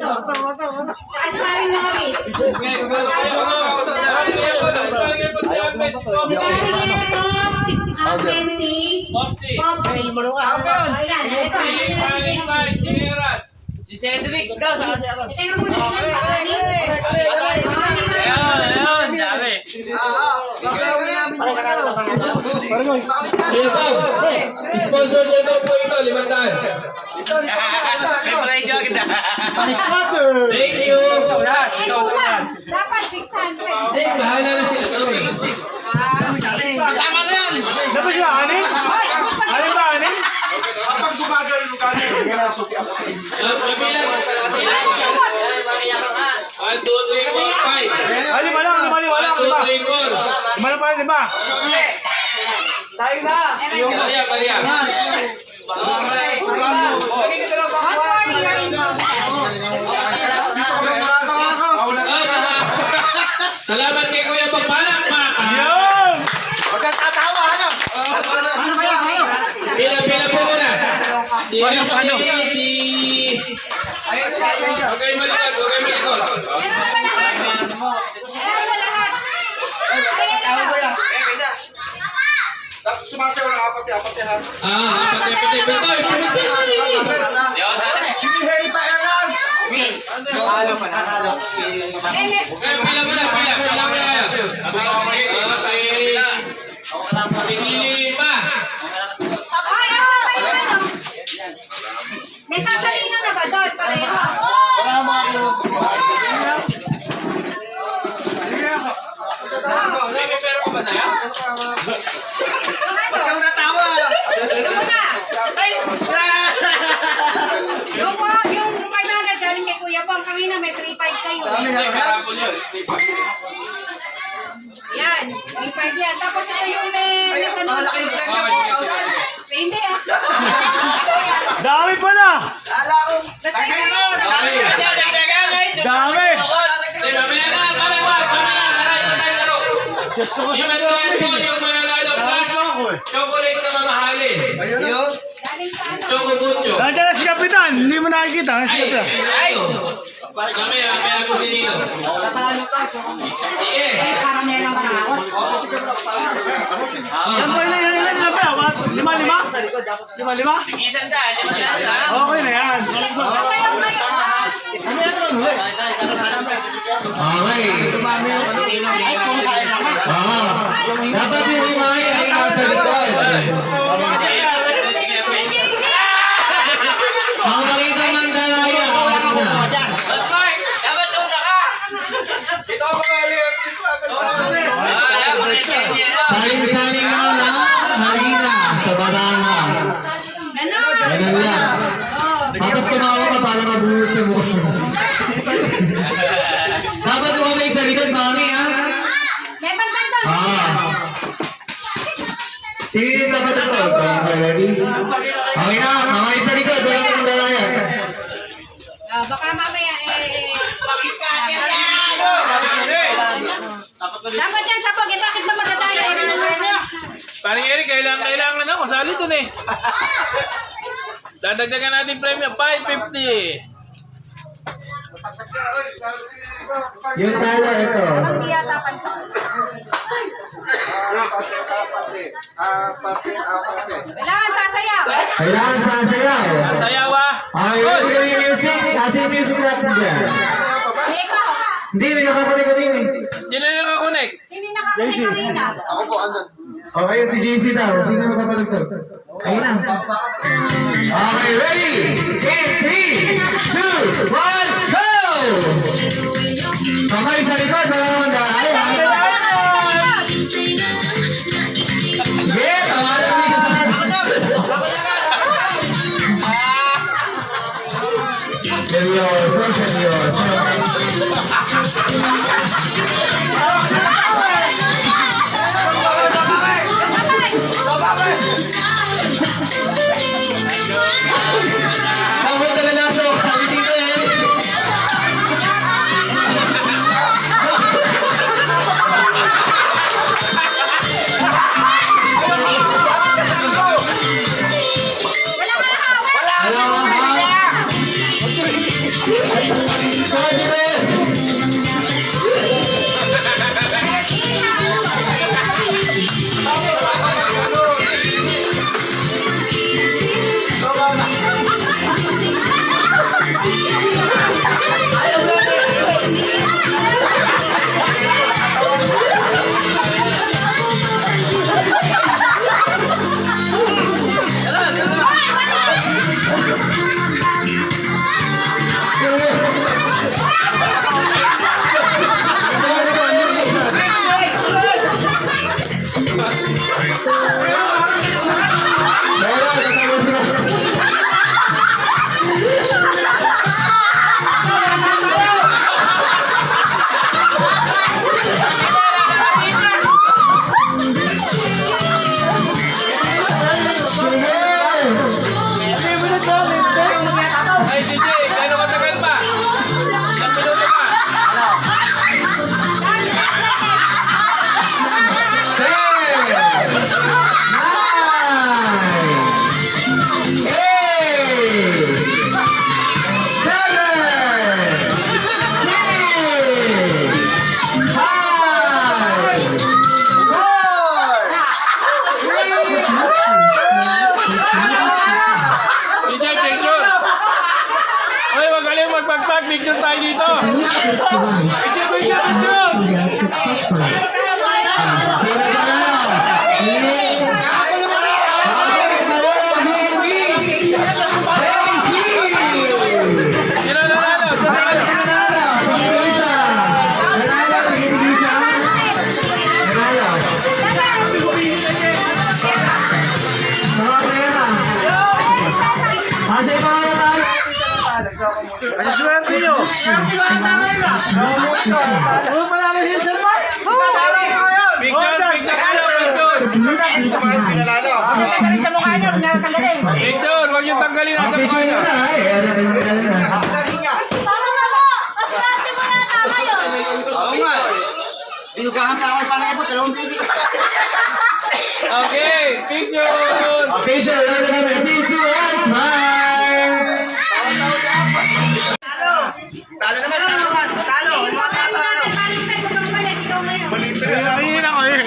Bunso. Tsaka si Paring Nori. Si Paring Etos, si Pensi, Popsi. Ayan, ito. Si Cedric, ikaw, saka si Aaron. Teka muna, ilan pa? Ayun, dami. Sponsor nito po ito, 500. May presyo kita. Thank you. Dapat 600. Bahala na sila. Tama na yan. Dapat siya, anin? Anin ba, anin? Kapag gumagano ka na, hindi na suki ako. Mabilang. 1, 2, 3, 4, 5. Lima lang, lima. 1, 2, 3, 4. Lima lang pala, lima. Sayang na. Baliya. Don't worry, you're in Salamat kay Kuya Pagpalakpak. Yun! Pila po muna. Si... Huwag kayong malikot. Meron na lahat. Sumasayaw ng apat yan. Pati. Bertoy, Hiniheri pa, Eran! Pila muna kayo. Pili pa. Ay, asa pa yung ano? May sasalino na ba doon? Pareho. May pera ko ba sa'yo? Huwag kang natawa. Yung 500 galing kay Kuya Pong, kanina may 3.5 kayo. Yan, 3.5 yan. Tapos ito yung may... Malaki yung plan niya, 4,000. Hindi ah. Dami pala! Basta yun. Dami! Gusto ko sa yung mananalo plus chocolate na mamahalin. Galing sa ano? Choco Bucho. Nandiyan na si Kapitan, hindi mo nakikita. Si Kapitan. Kami ako si Nino. Sige. Yan po, ilan ba? Lima? Isang daan, 500 lang. Okay na yan. Sasayaw kayo. Okay. Dapat yung imahe ay nasa likod. Ang makita ng dalaya, awat na. Mas Mark, dapat una ka. Ito ang mga Saling-saling na halina sa baranga. Ganun lang. Tapos tumawa ka para mabuhos yung mukha mo. Dapat kumamay sa likod, mami, ha? May bantay daw. Sige, dapat ito. Ready? Okay na, mamay sa likod. Walang kong dalayan. Baka mamaya dapat yan sapag. Bakit ba magdadaya? Paring Eric, kailangan ako. Sali dun eh. Dadagdagan natin premium, 550. Yung tala ito. Hindi yata panto. Kailangan sasayaw. Kailangan sasayaw. Sayaw ah. Okay, ready kami yung music. Kasi yung music natin dyan. Ikaw. Hindi, may nakapatay kami eh. Sino yung nakakonek? Sino yung nakakulit kanina? Okay, si JC daw. Sino magpapalag to? Ayun na. Okay, ready? In 3, 2, 1, go! Kamay sa likod, sa mga dahil. Yeah, tawaran mo seryoso, seryoso. Kamu talaga so hindi ko eh. Wala ka na. Wala. Wala. Ay, sige, gano'ng katagal pa? Ilang minuto pa? DJ, picture! Oy, magaling magpagpag. Picture tayo dito. Sino nanalo? Sino nanalo? Kasi swerte nyo. Ano pala ang Hazel Mark? Picture, picture kayo, picture. Picture, huwag yung tanggalin nasa mukha niya. Okay, picture. Picture, ready, 3, 2, 1, smile! Nangihina ko eh.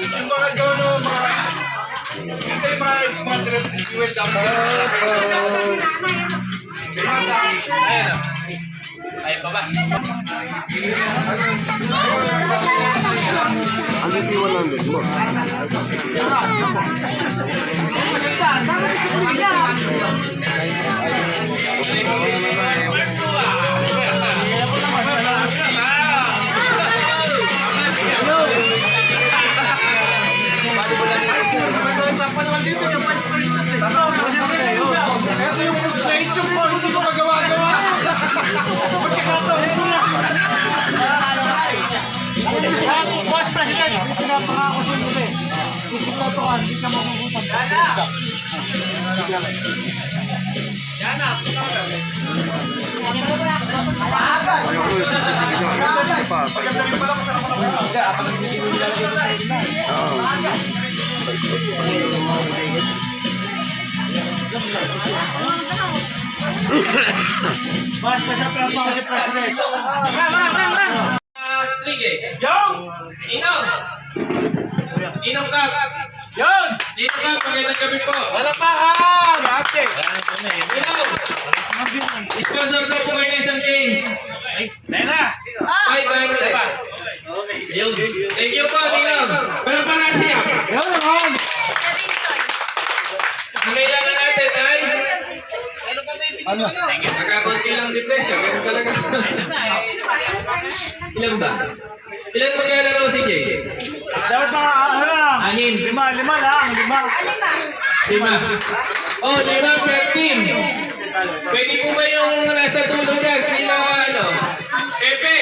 Yung mga dono, mga dress ni Jewel dapat. Ayan. Ay, baba. Ano yung 100 mo? Ito yung frustration ko, hindi ko magawa-gawa. Pagkakataon ko na. Boss President, ito na pangakasunod eh. Gusto ko ito ka, hindi ka makukupan. Maganda rin pala masarap na masarap. Apat na sige nila dito sa isla. Mas masarap lang ako si President. Strig eh. Yo! Inom! Inom ka! Yun! Dito ka, magandang gabi po. Wala pa ka! Ate! Inom! Sponsor ko po kayo ng isang games. Tayo na! Bye, bye, bye. Ayun. Thank you po, Inom. Pero para siya. Yun naman! Ang kailangan natin ay... Ano? Magkakunti lang diferensya. Ganun talaga. Ilan ba? Ilan maglalaro si Jay? Dapat mga ano lang? Anim. Lima lang. Lima. Oh, 5 per team. Pwede po ba yung nasa dulo dyan? Sila ano? Epe.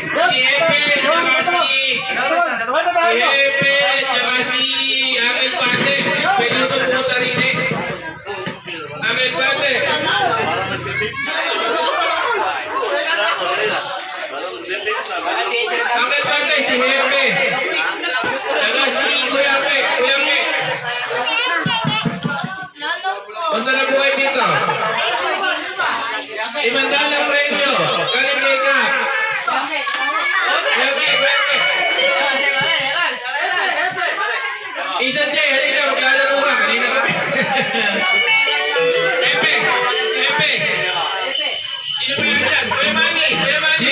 Si Epe. Tsaka si Epe. Tsaka si Angel Pate. Pwede ito pumunta rin eh. Angel Pate. Angel Pate. Si Epe. Tsaka si Kuya Pe. Kuya Pe. Punta na po kayo dito. 500 premyo. Galing kay Kap. Isang Jay, halika, maglalaro ka. Kanina kami. Epe. Epe. Sino ba yan dyan? Kuya Manny. Kuya Manny.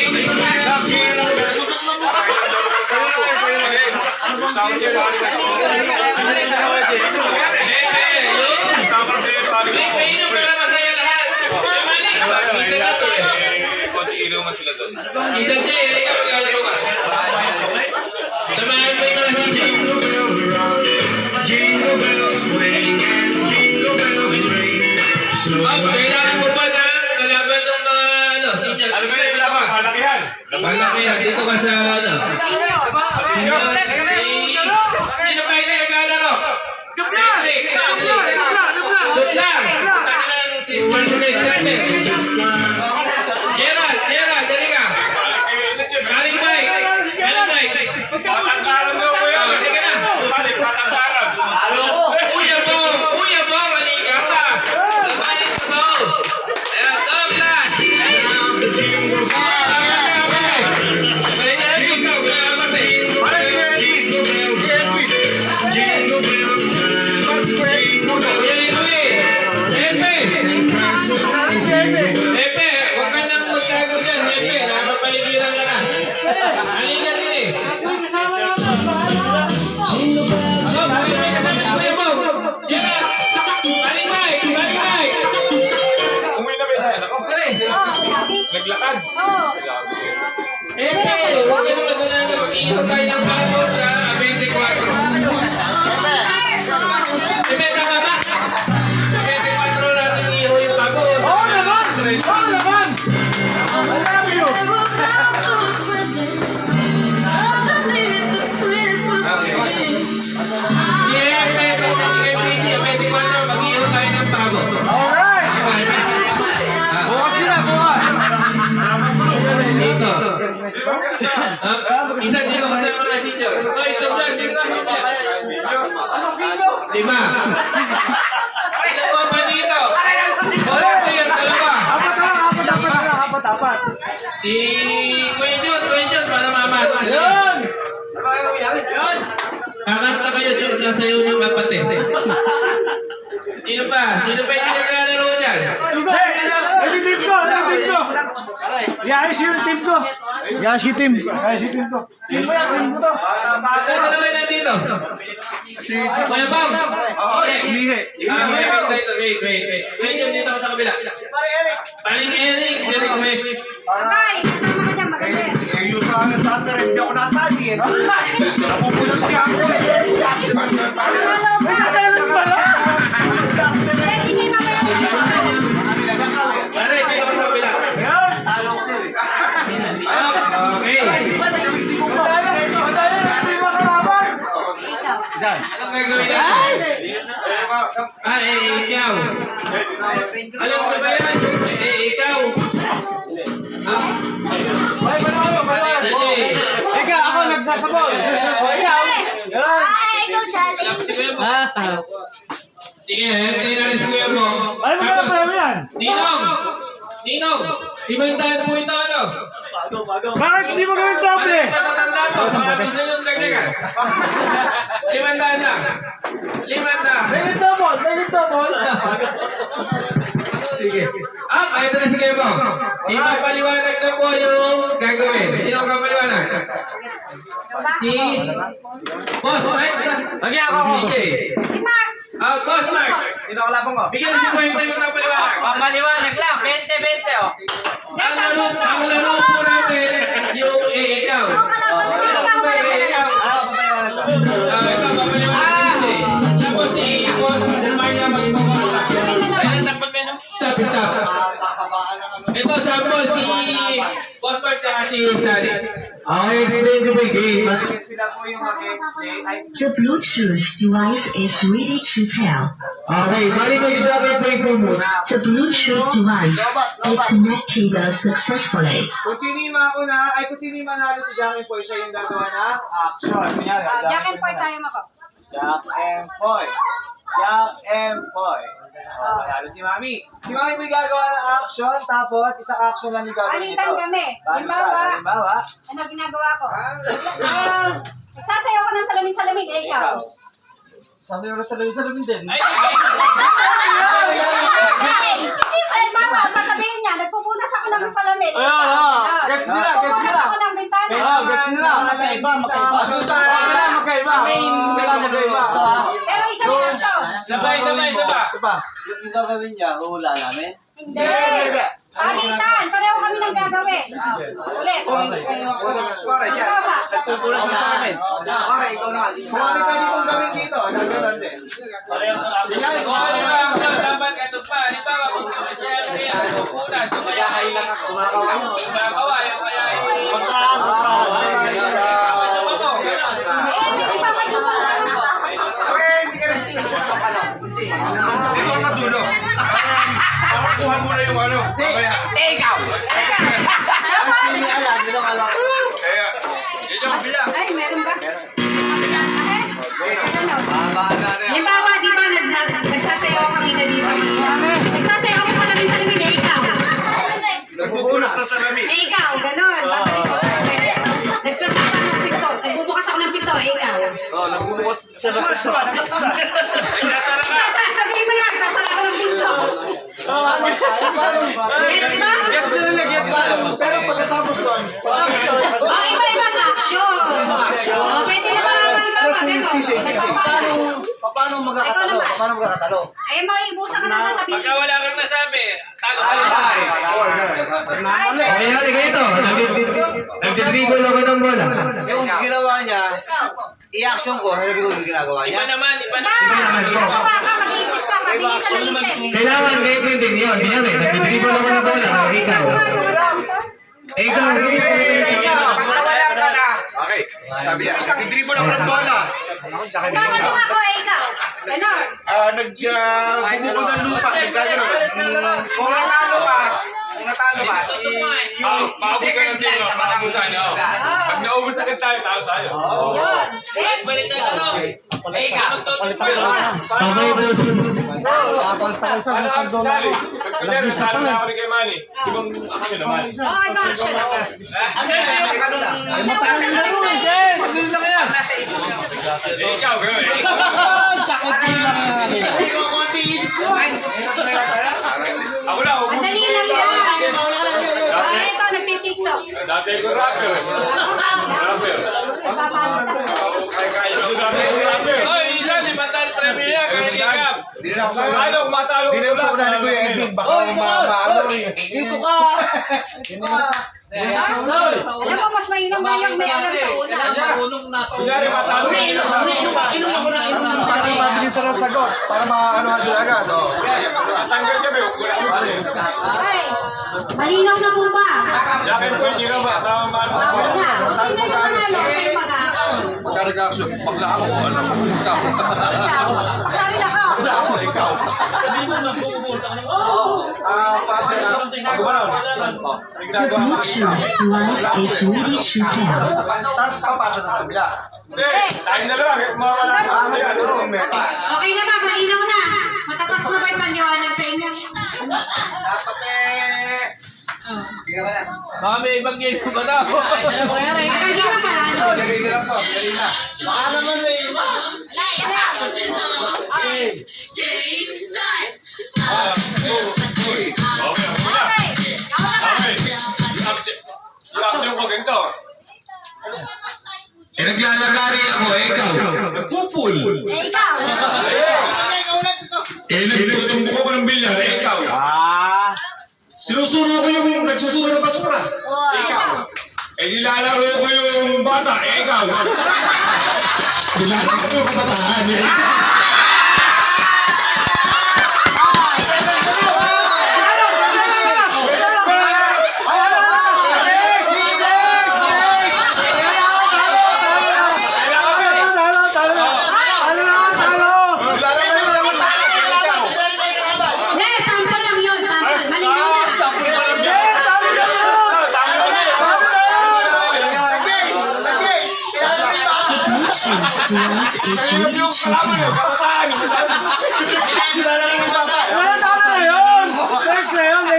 May para masaya lahat. Isa na to eh. Isa siya, Erika, maglalaro ka. Samahan mo yung mga senior. Kailangan mo pa na kalaban ng mga senior. Ano ba yung kailangan? Malakihan. Malakihan. Dito ka sa Sino pa yung naglalaro? Netflix. Dutlang. Si Martinez natin. Gerald, dali ka. Karing Mike. Patanggaran mo ko yan. Hindi ka na. Patanggaran. Kuya Bo, mali ka. Mali ka Bo. Ayan, Douglas. Epe, huwag ka nang magtago dyan. Epe, nakapaligiran ka na. Halika din eh. May kasama ni Kuya Bob. Yan na. Balik Mike. Umuwi na ba yung anak ko? Naglakad. Epe, huwag ka nang madala na mag-iihaw tayo ng bago sa 24. Epe, tama ba? 24 natin iihaw yung bago. Oo naman! I love you! Alright! Bukas sila, bukas! Dito. Isa dito kasama mga senior. Oy, sobrang sino? Lima. Dalawa pa dito. Wala pa yung dalawa. Apat. Si Kuya Jun, para mamat. Yun! Kakanta kayo, Jun, sasayaw ng kapatid. Sino pa yung naglalaro dyan? Team ko! Yayos yung team ko! Team mo to! Ano naman nandito? Si Kuya Bang. Wait. Kuya Jun, dito ako sa kabila. Paling Eric West. Abay, kasama ka dyan, maganda yan. Nakaselos pala! Eh, sige, mamaya mo. Pare, dito ako sa kabila. Okay. Anong gagawin natin? Ikaw. Alam mo ba yan? Ikaw. Ika, ako nagsasabon! Ikaw, challenge. Sige, hintayin natin si Kuya mo. Ay, magkano pa namin yan? Ninong! Ibantahan po ito ano? Bakit hindi mo gawin doble? Patatanda mo, baka gusto nyo dagdagan. 500 lang. 500. Make it double! Sige. Ito na si Kuya mo. Ipapaliwanag na po yung gagawin. Sino ang kapaliwanag? Si Boss Mike. Lagyan ako. DJ. Si Mark. Boss Mike. Sino kalabang ko? Bigyan si Mike yung kapaliwanag. Paliwanag lang, 20-20 oh. Ang laro po natin yung ikaw. Ikaw. Ito, papaliwanag natin eh. Tapos si Boss Mike magpapalak. Stop. Ito, sample si Boss Mike na si Sally. I explain to the game. The Bluetooth device is ready to pair. Okay, bali mag-jogging po yung muna. The Bluetooth device is connected successfully. Kung sino yung manalo si Jack and Poy, siya yung gagawa na action. Kunyari, Jack and Poy tayo mako. Jack and Poy. Manalo si Mami. Si Mami po yung gagawa ng action, tapos isang action lang yung gagawin Alitan kami. Halimbawa, Ano ginagawa ko? Sasayaw ko ng salamin-salamin. Ikaw. sasayaw na salamin din. Hindi pa, mama, sasabihin niya, nagpupunas ako ng salamin. Gets nila. Nagpupunas ako ng bintana. Gets nila. Magkaiba. Pero isa na siya. Sabay. Yung gagawin niya, uhula namin. Hindi. Palitan. Pareho kami nang gagawin. Ulit. Baba. Nagtutulas na sa amin. Pare, ikaw naman. Kung ano pwede kong gawin dito, gagawin din. Dapat katog pa. Halimbawa, kung siya una, so kaya ay kumakaway, o kaya ay Kontrahan. Hindi pa kayo sa Dito sa dulo. Kuha mo na yung ano. Mamaya. Tapos. Ay, meron ba? Halimbawa, di ba, nagsasayaw kami na dito. Nagsasayaw ko sa lamin na ikaw. nagbubunas na salamin. Eh, ikaw, ganun. Babalik ko sa akin. Nagsasayaw ng pito. Nagbubukas ako ng pito, ikaw. Nagbubukas siya ng pito. Sabihin mo na, nagsasara ko ng pito. Gets ba? Gets na nila, gets na. Pero pagkatapos doon, Iba-ibang action. Pwede na ba? paano magkakatalo? Ay, maiibusan ka na sasabihin. Pagka wala kang nasabi, talo ka rin. Kaya natin ganito, nagdidribble ako ng bola. Yung ginawa niya, i-action ko, sabi ko yung ginagawa Iba niya. naman. Baba ka, mag-iisip ka, mag-iisip ng isip. Kailangan ganito din yun. Binyari, nagdidribble ako ng bola. Ikaw. Ikaw, bilis mo Okay, sabi niya, nagdidribble ako ng bola. Nagpapatunga ako, ikaw. Ganon. Bubukod ng lupa, nagkaganon. Kung natalo ka, second line, makabusan. Pag naubusan ka tayo, talo tayo. Yun. Balik na lang. Eh, ikaw. Pabay, bro. Ano ang sali? Pag sali na ako ni kay Manny. Ibang ako nyo naman. Oh, ibang action ako. Eh, ikaw, gano'n eh. Ako na, ako. Madali lang yan. Ah, ito, nagtitiktok. Dati ko rapper. Rapper. Nagpapalit ako. Dati ko rapper. Oy, isa, 500 premyo yan. Kaya ikap. Ano, matalo ko lang. Dito ka! Alam mo, mas mainam ba yung may alam sa una? Kunyari, matalo ko lang. Inom ako na inom para mabilisan ang sagot. Para maanohan din agad. Tanggal kami. Ay, malinaw na po ba? Jacket ko, sino ba? Tama sa Ako na. Sino yung manalo? Sino mag-action? Magka-reaction. Pagla ako, ano? Ikaw. Ikaw. Pagkarin ako. Ikaw. The next light is ready to tell. Tapos papasa na sa kabila. Hindi, tayo na lang. Mawala ka. Okay na ba? Malinaw na. Matatas na ba yung paliwanag sa inyo? Dapat Tingnan ka na. Baka may ibang game ba daw? Hindi na pala. Lagay ka lang to. Lagay na. Baka naman may iba. Okay, yung action ko ganito. Eh, naglalagari ako, ikaw. Nagpupul. Eh, ikaw. Eh, nagtutumbok ako ng bilyar, ikaw. Sinusuno ko yung nagsusuno ng basura. Ikaw. Eh, nilalaro ko yung bata, ikaw. Nilalaro ko yung kabataan, Yes, sample lang yun. Sample. Malinaw na.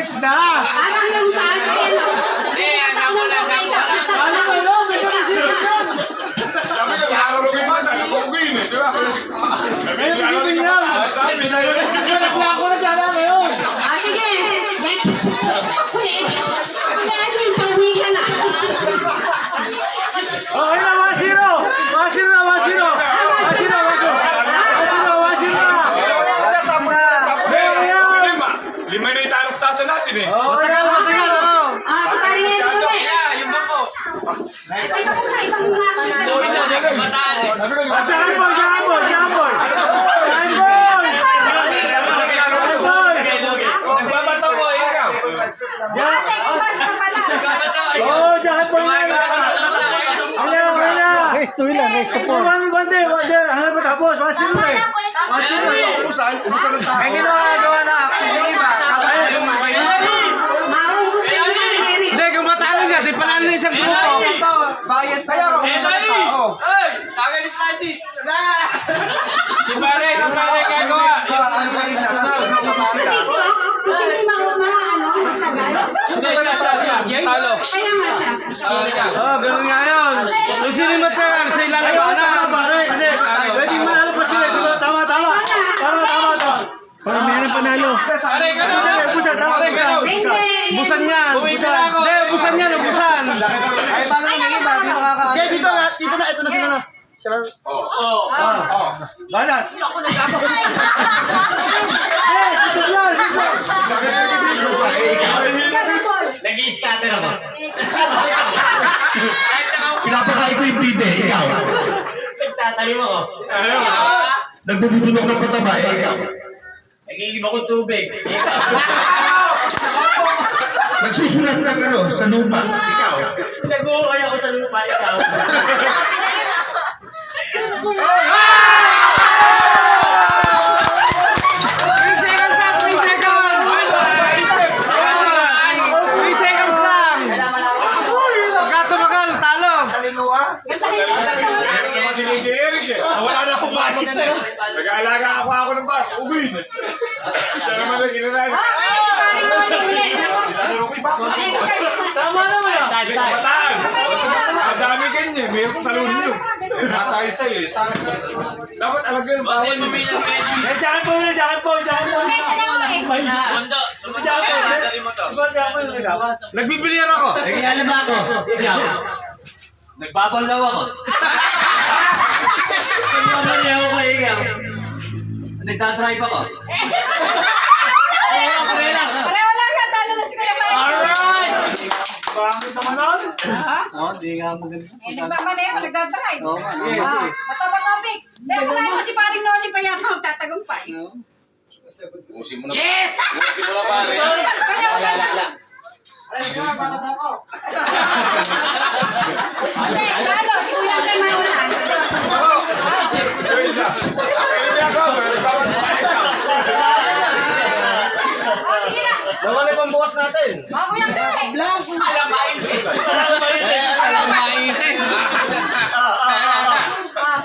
Next na! Parang yung sa asin. Nagsasawa na kay ka. Nagsasawa na Sabi ko, nalaro ko yung bata. Nakuha yun eh, di ba? Sabi ko, nalaro ko yung bata. Sabi ko, Naglako na sana ngayon! Ah, sige. Next. Kuya Edwin, palamig ka na. Okay na, 1-0! 1-0 na, 1-0! 1-0, 1-0! Giant boy! Giant boy! Giant boy! Giant boy! Nagbabato ko, ikaw. Oh, giant boy na! Okay na! Next to lang, next to po. One day. Hanggang matapos. Masin mo eh. Ubusan ng tao. Hindi na gagawa na action yung iba. Hindi, kung matalo nga, di panalo na isang grupo. Bias kaya ako sa tao. Ay! Tagay ni Francis! Si pare gagawa. Kasi hindi magtagal. Hindi, siya. Talo. Kaya nga siya. Oo, ganun nga yun. So, sino yung matagal? Sa ilalaban na. Pare, kasi pwede manalo pa sila. Di ba? Tama. Para meron panalo. Pare, gano'n. Busan, tama. Busan yan. Bumisa na ako. Hindi, busan yan. Busan. Ay, paano yung iba? Di makaka... Okay, dito na. Ito na sila na. Banat. Nag-i-scatter ako. Pinapakain ko yung bibe, ikaw. Nagtatalim ako. Nagbububutok ng pataba, ikaw. Nag-iiba kong tubig. Nagsusulat ng sa lupa, ikaw. Nag-uukay ako sa lupa, ikaw. Wala na akong manis eh. Nag-aalaga ako ng bata. Uwi. Siya naman ang ginagawa. Tama naman ah. Mataan. Madami ganyan. Mayroon talon nyo. Tayo sa'yo eh. Sa akin. Dapat alag yun. Bawal mo. Jacket po. Nagbibilyar ako. Nag-ialam ako. Ikaw. Nagbabalaw ako. Nagbabalaw ako kay ikaw. Nagdadrive ako. Pareho lang yan. Talo na si Kuya Mike. Alright. Bakit naman nun? Di nga maganda. Nagmamaneho, nagdadrive. Bato-batopic. Pero kalahin mo si paring Noli pa yata magtatagumpay. Usin mo na. Yes! Usin mo na pare. Talo, si Kuya Kay Maulan. Oh, sige na. Nawala pang bukas natin. Oh, Kuya Kay. Maisip.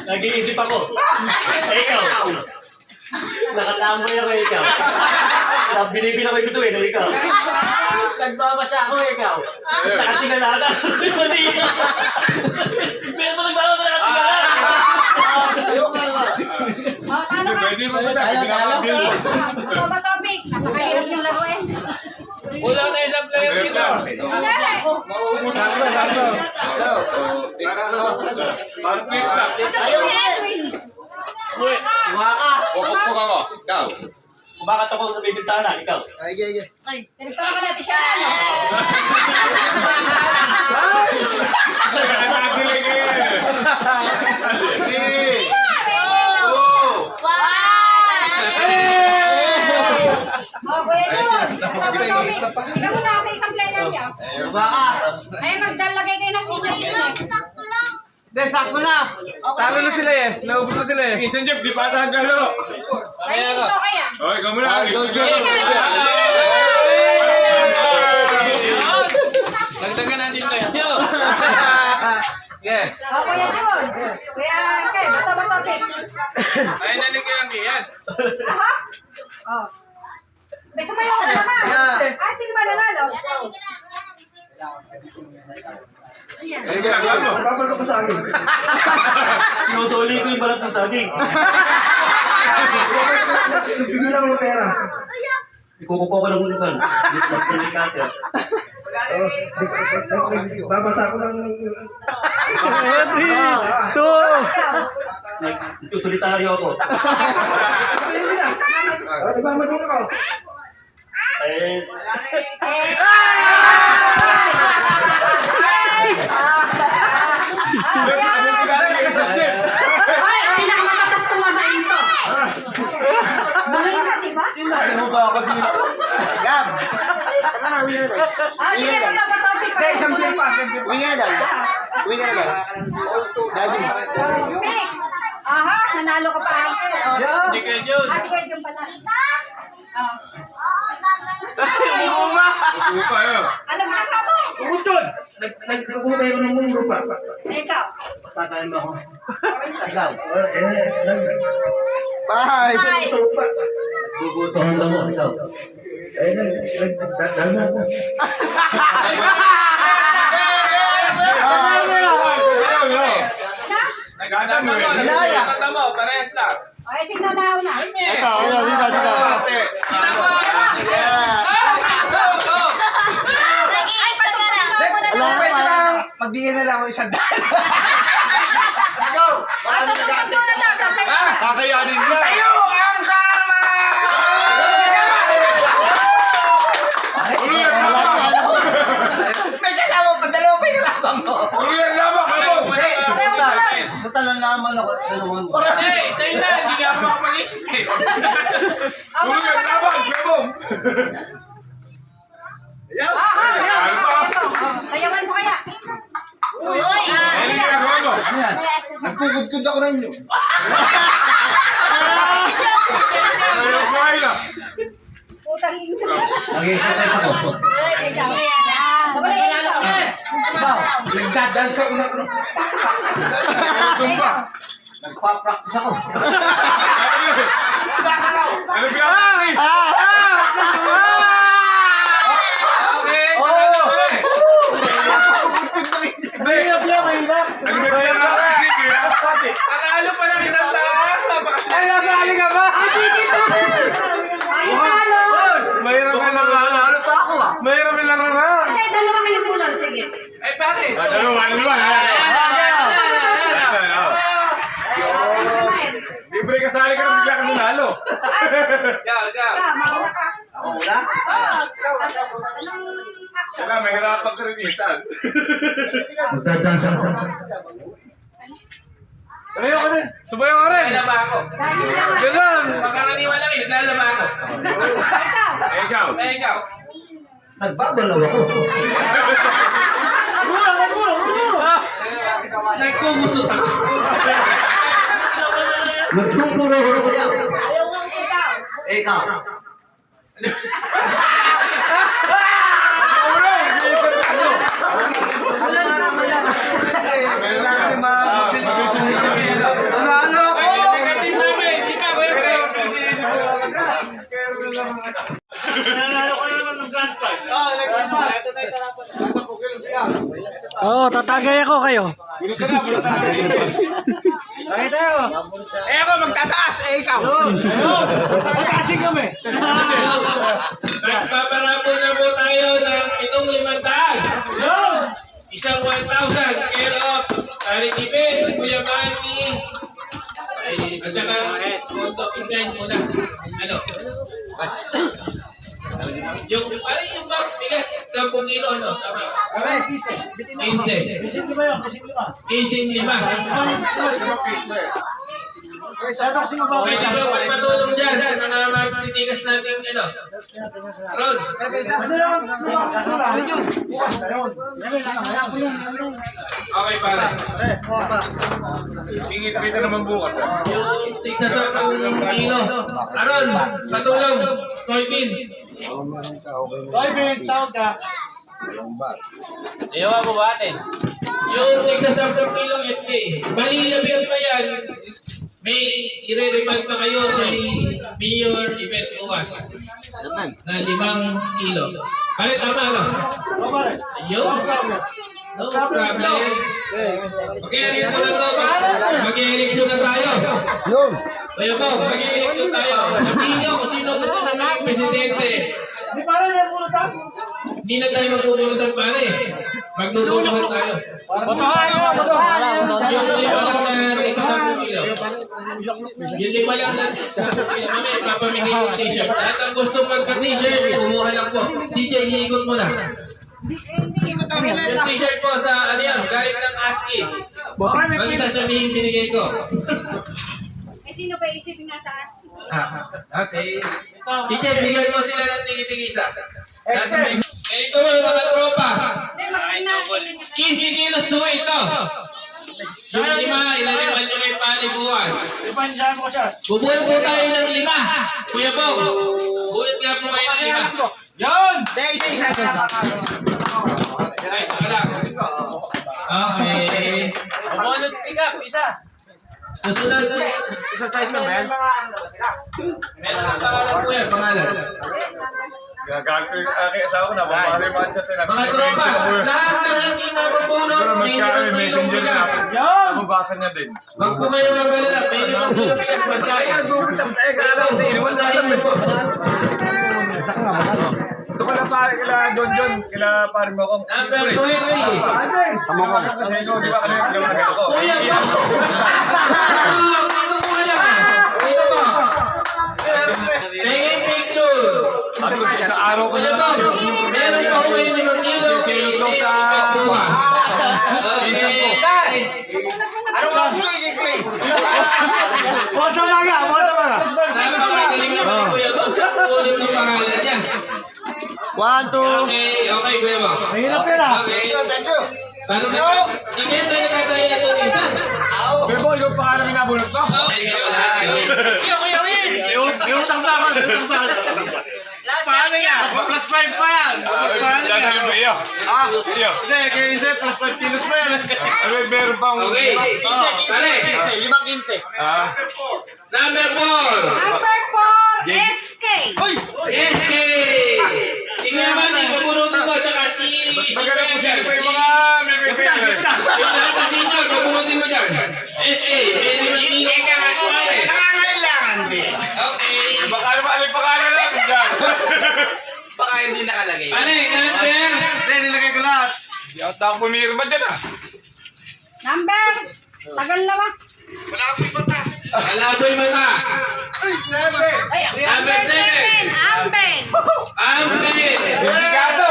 Nag-iisip ako. Ikaw. Nakatamboy ako ikaw. Binibilang ko yung bituin na ikaw. Nagbabasa ako ikaw. Nakatingala ka. Pero nagbabasa nakatingala. Oh, talo ka. Bato-batopic. Napakahirap yung laruin. Kulang na isang player dito. Pupukpuk ako. Ikaw. Kumakat ako sa bibintana, ikaw. Pinagsama ko natin siya. Oh, Kuya Jun. Ikaw muna sa isang player niya. Ay, magdalagay kayo ng senior team eh. Hindi, sakto na. Talo na sila eh. Naubos na sila eh. Minsan Jeff, di pa tahan ka laro. Nalilito kaya. Okay, ikaw muna. Dagdagan natin tayo. Yes. Oh, Kuya Jun. Kuya Kay, bato-batopic. Ay, naligyan yan. Aha. Oh. May sumayaw ka naman. Ah, sino ba nanalo? Ay, ginagawa mo. Babal ka pa sa akin. Sinusuli ko yung balat ng saging. Bigyan mo ng pera. Ikukupo ko ng unukan. Hindi ka cutter. Babasa ko ng... 3, 2... Nagsusulitaryo ako. Nagmamadun ako. Eh, ba ako dito? Gab! Ah, sige, magpapatopic. Hindi, isang beer pa. Uwi nga lang. Uwi nga lang. Daddy. Pick! Aha, nanalo ka pa. Hindi ka yun. Ah, sige, yung pala. Ah. Uma! Upa yun. Ano ba ka mo? Utod! Nagkakuha tayo ng mundo pa. Ikaw. Tatayin mo ako. Ikaw. Bye! Hi. Gugutohan na mo. Ikaw. Nagdadalo ako. Nagkata mo eh. Nagkata mo, parehas lang. Ay, sige na na. Ikaw, dito, dito. Ay, patuloy na. Alam mo, pwede lang magbigay na lang ako isang daan. Let's go! Tutupag mo na daw sa salita. Kakayanin niya. Tayo ang karma! May kalawang pa, dalawa pa yung kalawang mo. Ulo yan lamang. Total lang naman ako. Dalawang mo. Eh, sa'yo na. Hindi nga ako makapag-isip eh. Ulo yan lamang. Sabong. Sayawan mo kaya. Uy! Ano yung ginagawa mo? Ano yan? Nagkukudkud ako na inyo. Ayaw kumain na. Putang ina. Nag-exercise ako. Ikaw. Wala ikaw. Ikaw, nagdadansa ako na. Ikaw. Nagpa-practice ako. Ano pinapakis? Okay. Mahirap yan, mahirap. Ano ba pinapakis? Nakalo pa ng isang taas. Ay, nasali ka ba? Ay, talo. Mahirap ka lang. Ano pa ako ah? Mahirap ka lang. Hindi, dalawa kayong pulon. Sige. Eh, bakit? Dalawa. Libre kasali ka na bigla ka nanalo. Ikaw. Mauna ka. Wala? Anong action? Wala, mahirapan ka rin isan. Magdadansa ako. Sumayo ka rin. Sumayo ka rin. Naglalaba ako. Dahil naman. Ganun. Pagkaraniwan lang eh, naglalaba ako. Ikaw. Ikaw. Nagbabalaw ako. Nagkumusot ako. Nagtuturo ako sa'yo. Ikaw. Ikaw. Kailangan ni mabilis. Ano ako? Negative namin. Ikaw, Nanalo ka naman ng grand prize. Oo, tatagay ako kayo. Bakit tayo? Eh ako magtataas. Eh ikaw. Tatagasin kami. Nagpaparapol na po tayo ng itong 500. Isang 1,000 care of charity event, Kuya Manny. At saka, ito muna. Ano? Parang yung bang bigas 10 kilo, no? Tama. 15. Bisin ba yun? Bisin ba? 15 lima. Saan ako sumababa? Pwede ba magpatulong dyan sa mga magtitigas natin, ano? Ron. Ano yung bukas na yun? Okay, pare. Tingin kita naman bukas. Yung tigsa sa kilo. Aron, patulong. Corbin. Hoy, Vince, tawag ka. Iyawa mo ba atin? Yung tigsa sa kilo SK. Bali, labing pa yan. May i-remind pa kayo kay Mayor Event Uwas na 5 kilo. Pare, tama ka? O, pare. Ayun. No problem. Mag-i-election na to. Mag-i-election na tayo. Yun. Kaya po, mag-i-election tayo. Sabihin nyo kung sino gusto na maging presidente. Di pare, nabulutan. Hindi na tayo magbubunutan pare. Magbubunutan tayo. Botohan mo, botohan. Yung 5 lang na tigsa sa kilo. Yung 5 lang na tigsa sa kilo. Mami, papamigay yung t-shirt. Lahat ang gusto magka-t-shirt, kumuha lang po. CJ, iikot mo na. Yung t-shirt po sa ano yan, galing ng ASCII. Ano sasabihin binigay ko? Eh, sino pa isipin nasa as. Okay. Teacher, bigyan mo sila ng tigi-tigisa. Ganito mga tropa. Hindi, magkina. 15 kilos sumo ito. Yung 5, ilaliman nyo kay Pani bukas. Ipandiyan ko siya. Bubuhat po tayo ng 5. Kuya Bong, buhat nga po kayo ng 5. Yan! Isa ka lang. Okay. Abonot siya, isa. Susunod si... Isa size ka, Ben? Meron ang pangalan po yan, pangalan. Gagawin ko yung aking asawa ko na. Mamari man siya sila. Mga tropa, lahat ng hindi mapapulot, may Messenger na. Yan! Mabasa niya din. Wag po kayo mag-alala, pwede mo sila pinagpasaya. Ito pala pare kila John, kila pare mo kong. Number 20. Tama ko. Kasi ikaw, di ba kanina gawin ko? Kuya Bong! Dito po kayo. Dito po. Tingin picture. Sabi ko sa araw ko Kuya na Bong, meron pa ko kayo 5 kilo. Sales daw sa... Okay. Bosa mga! Bosa mga! Napakagaling naman ni Kuya Bong. Ulit ng pangalan niya. 1, 2. Okay, Kuya Bong. Mahirap yun ah. Thank you. Paano na? Sige, tayo nakatayo na ito isa. Bebo, yung pangalan na bulot ko. Iutang pa ako. Iutang pa ako. Paano yan? Plus 5 pa yan. Paano Yan yan? yung iyo. Iyo. Hindi, kaya isa plus 5 kilos pa yan. Meron pang... Okay. Pare. 5-15. Number 4. Number 4, SK. SK. Sige naman, ipabunutin mo. Tsaka si... Magalang po sila pa yung mga... Yung lahat kasi nyo, ipabunutin mo dyan. SK. May 5 kilo. Nangangailangan din. Okay. Baka naman alay pangalan lang dyan. Baka hindi nakalagay. Pare, number. Hindi, nilagay ko lahat. Di ako takong pumirma dyan ah. Number, tagal na ba? Alaboy mata. Number 7, Ambel. Ampe. Hindi kaso.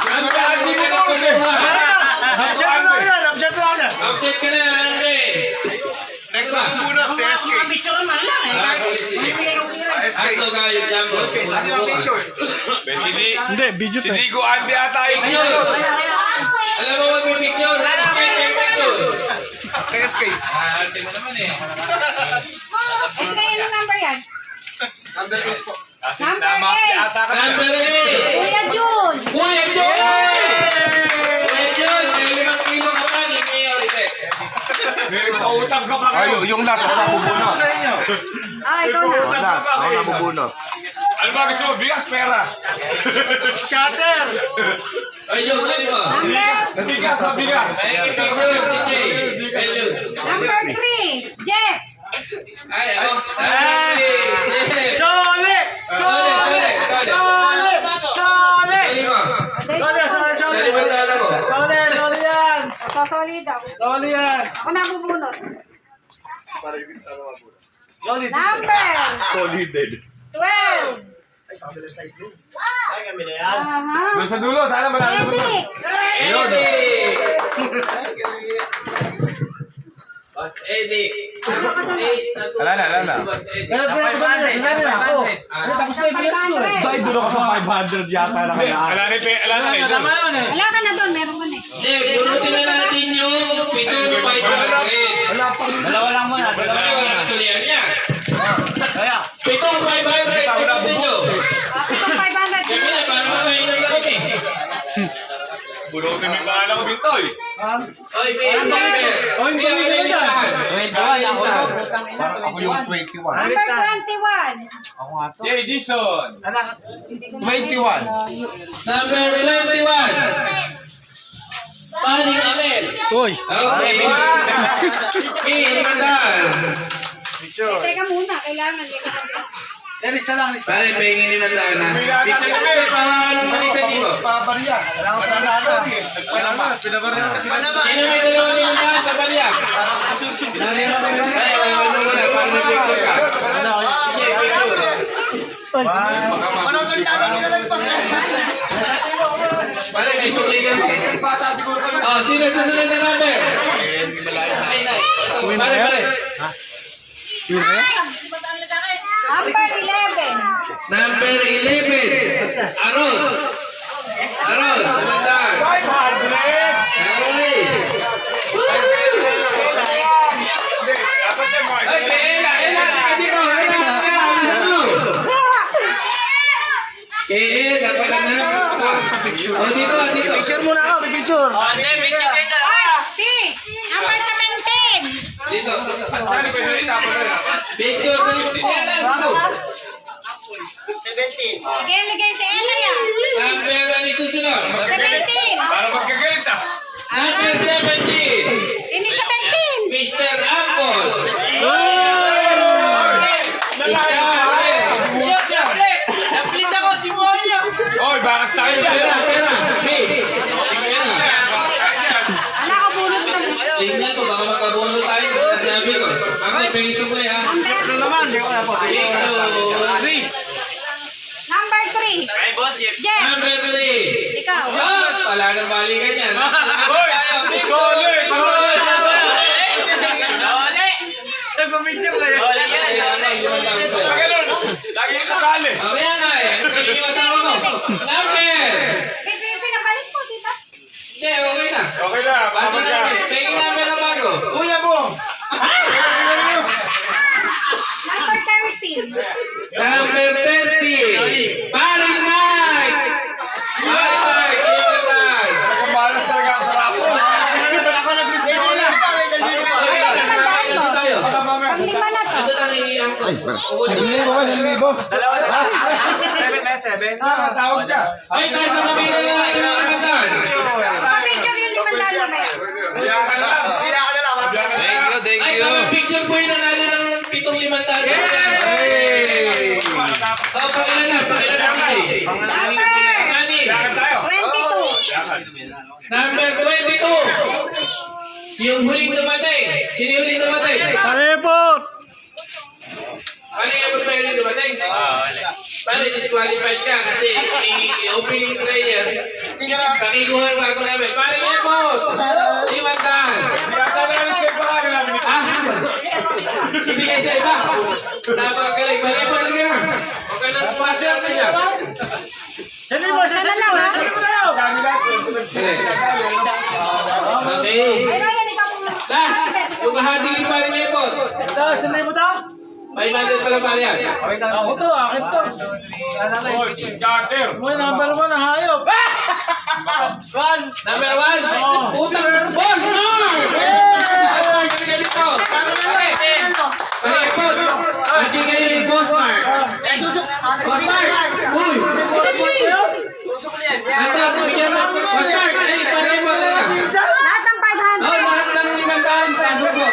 Ampe. Hindi mo na kukuha. Upset na lang yan. Upset na lang yan. Upset ka na, Ampe. Next na bubunot si SK. Ato kayo, Jambo. Hindi, video to. Si Digo Andy ata yung Ayun. Alam mo mag-picture? Picture. Kay SK. Ate mo naman eh. SK, anong number yan? Kasi Number tama eight. ata ka na. Number 8. Kuya Jun. Kuya John! Kuya John, may 5 kilo ka pa, hindi kayo ulit. May pautang ka pa kayo. Yung last, ako nabubunot. Ikaw na. Last, ako nabubunot. Ano ba gusto mo? Bigas, pera. Scatter. Ay, John, ano mo? Number, Bigas, bigas. Ay, picture, DJ. Kuya John. number 3, Jeff. Ay, ako. Ay, Jeff. Sole! Sole, sole, sole. Sole! Sole! Sole mo. Sole! Sole! Sole! Sole mo tala mo. Sole! Sole yan! Solid daw. Sole yan! Ako na bubunot. Solid. Number Solid din. 12. Aha. Doon sa dulo, sana malalaman mo. Edik. Boss Eddie. Ace na to. Wala na. Boss Eddie. Kaya sasabi na ako. Tapos na yung bigas mo eh. Dahil doon ako sa 500 yata na kaya. Wala na kayo. Tama yun eh. wala ka na doon, meron ka na eh. Hindi, bunutin na natin yung 7 500. Dalawa lang muna. Wala wala kasulihan niya. Kaya. 7 500. Bunutin nyo. Itong 500. Kami na, para makainom na kami. Bunutin mo yung pangalan ko, Bintoy. Oy, Peter. Oy, hindi ka na dyan. Ako yung 21. Number 21. Jay Dison. Hindi ko 21. Number 21. Paling Amel. Uy. Okay. Pinagandaan. Teka muna, kailangan. Lista lang, lista. Pare, pahingin ni Mandaan na. Picture ko yung pawakan ng manisa dito. Pabarya. Wala ko nanalo. Sino may dalawang nilalaan sa balya? Ay, ano mo na, paano may picture ka? Sige, picture. Pare, may suligan mo. Oh, sino susunod na number? Pare. Number 11. Number 11. Aros. Aros. Tumandaan. 500. Ay, Ella. Ella. Dito. Ella pala na. Oh, dito. Picture muna ako, picture. P. Number 17. Dito. Picture ko yung dito. 17. Ligay sa Ella yan. Number ano yung susunod? 17. Number 17. Hindi 17. Mr. Apple. Pera. Ala ka bunot na. Tingnan ko, baka makabuno tayo. Sabi ko. Ako, pension ko yan. Number 3. Jeff. Number 3. Ikaw. Wala nang balikan yan. Nagpapicture na yun. Mamaya nga eh. Kaling yung asawa mo. Number. Pinabalik mo, diba? Hindi, okay na. Bati namin. Peggy number na bago. Kuya mo! Number 13. Number 30. Paring Mike. Paring Mike. Ako nag-reschedule na. Panglima na to. Ito lang i-angkot. Dalawa na. 7. Ay, tayo sa pamilya na natin ang Ramadan. Pa-picture yung 500 na ba yan? Pila ka na lang. Ay, picture po yung nanalo ng 7,500. Oh, pangilan na. Sige. Ani. 22. Number 22. Yung huling dumatay. Sino yung huling dumatay? Report! Ano yung huling dumatay? Pare, disqualified ka kasi opening prayer. Pakikuha bago namin. Pare, report! Limantan. Ah? Ibigay sa iba. Napakagaling. Report na ka. Huwag ka nang pumasya ka niya. Sana lang ha? Okay. Ay, Ryan, ikaw po. Last. Yung bahagi ni Pare report. Ito, saan mo ito? 500 pala pare yan. Ako to, akin to. May number 1 na hayop. Number 1. Utang Boss Mark! Ay, kami dito. Pare report. Pati kayo ni Boss Mark. Boss Mark. Uy. Ito, bigyan mo. Boss Mark. Ay, pare report na. Lahat ng Oh, 500. lahat ng 500. Pasok po.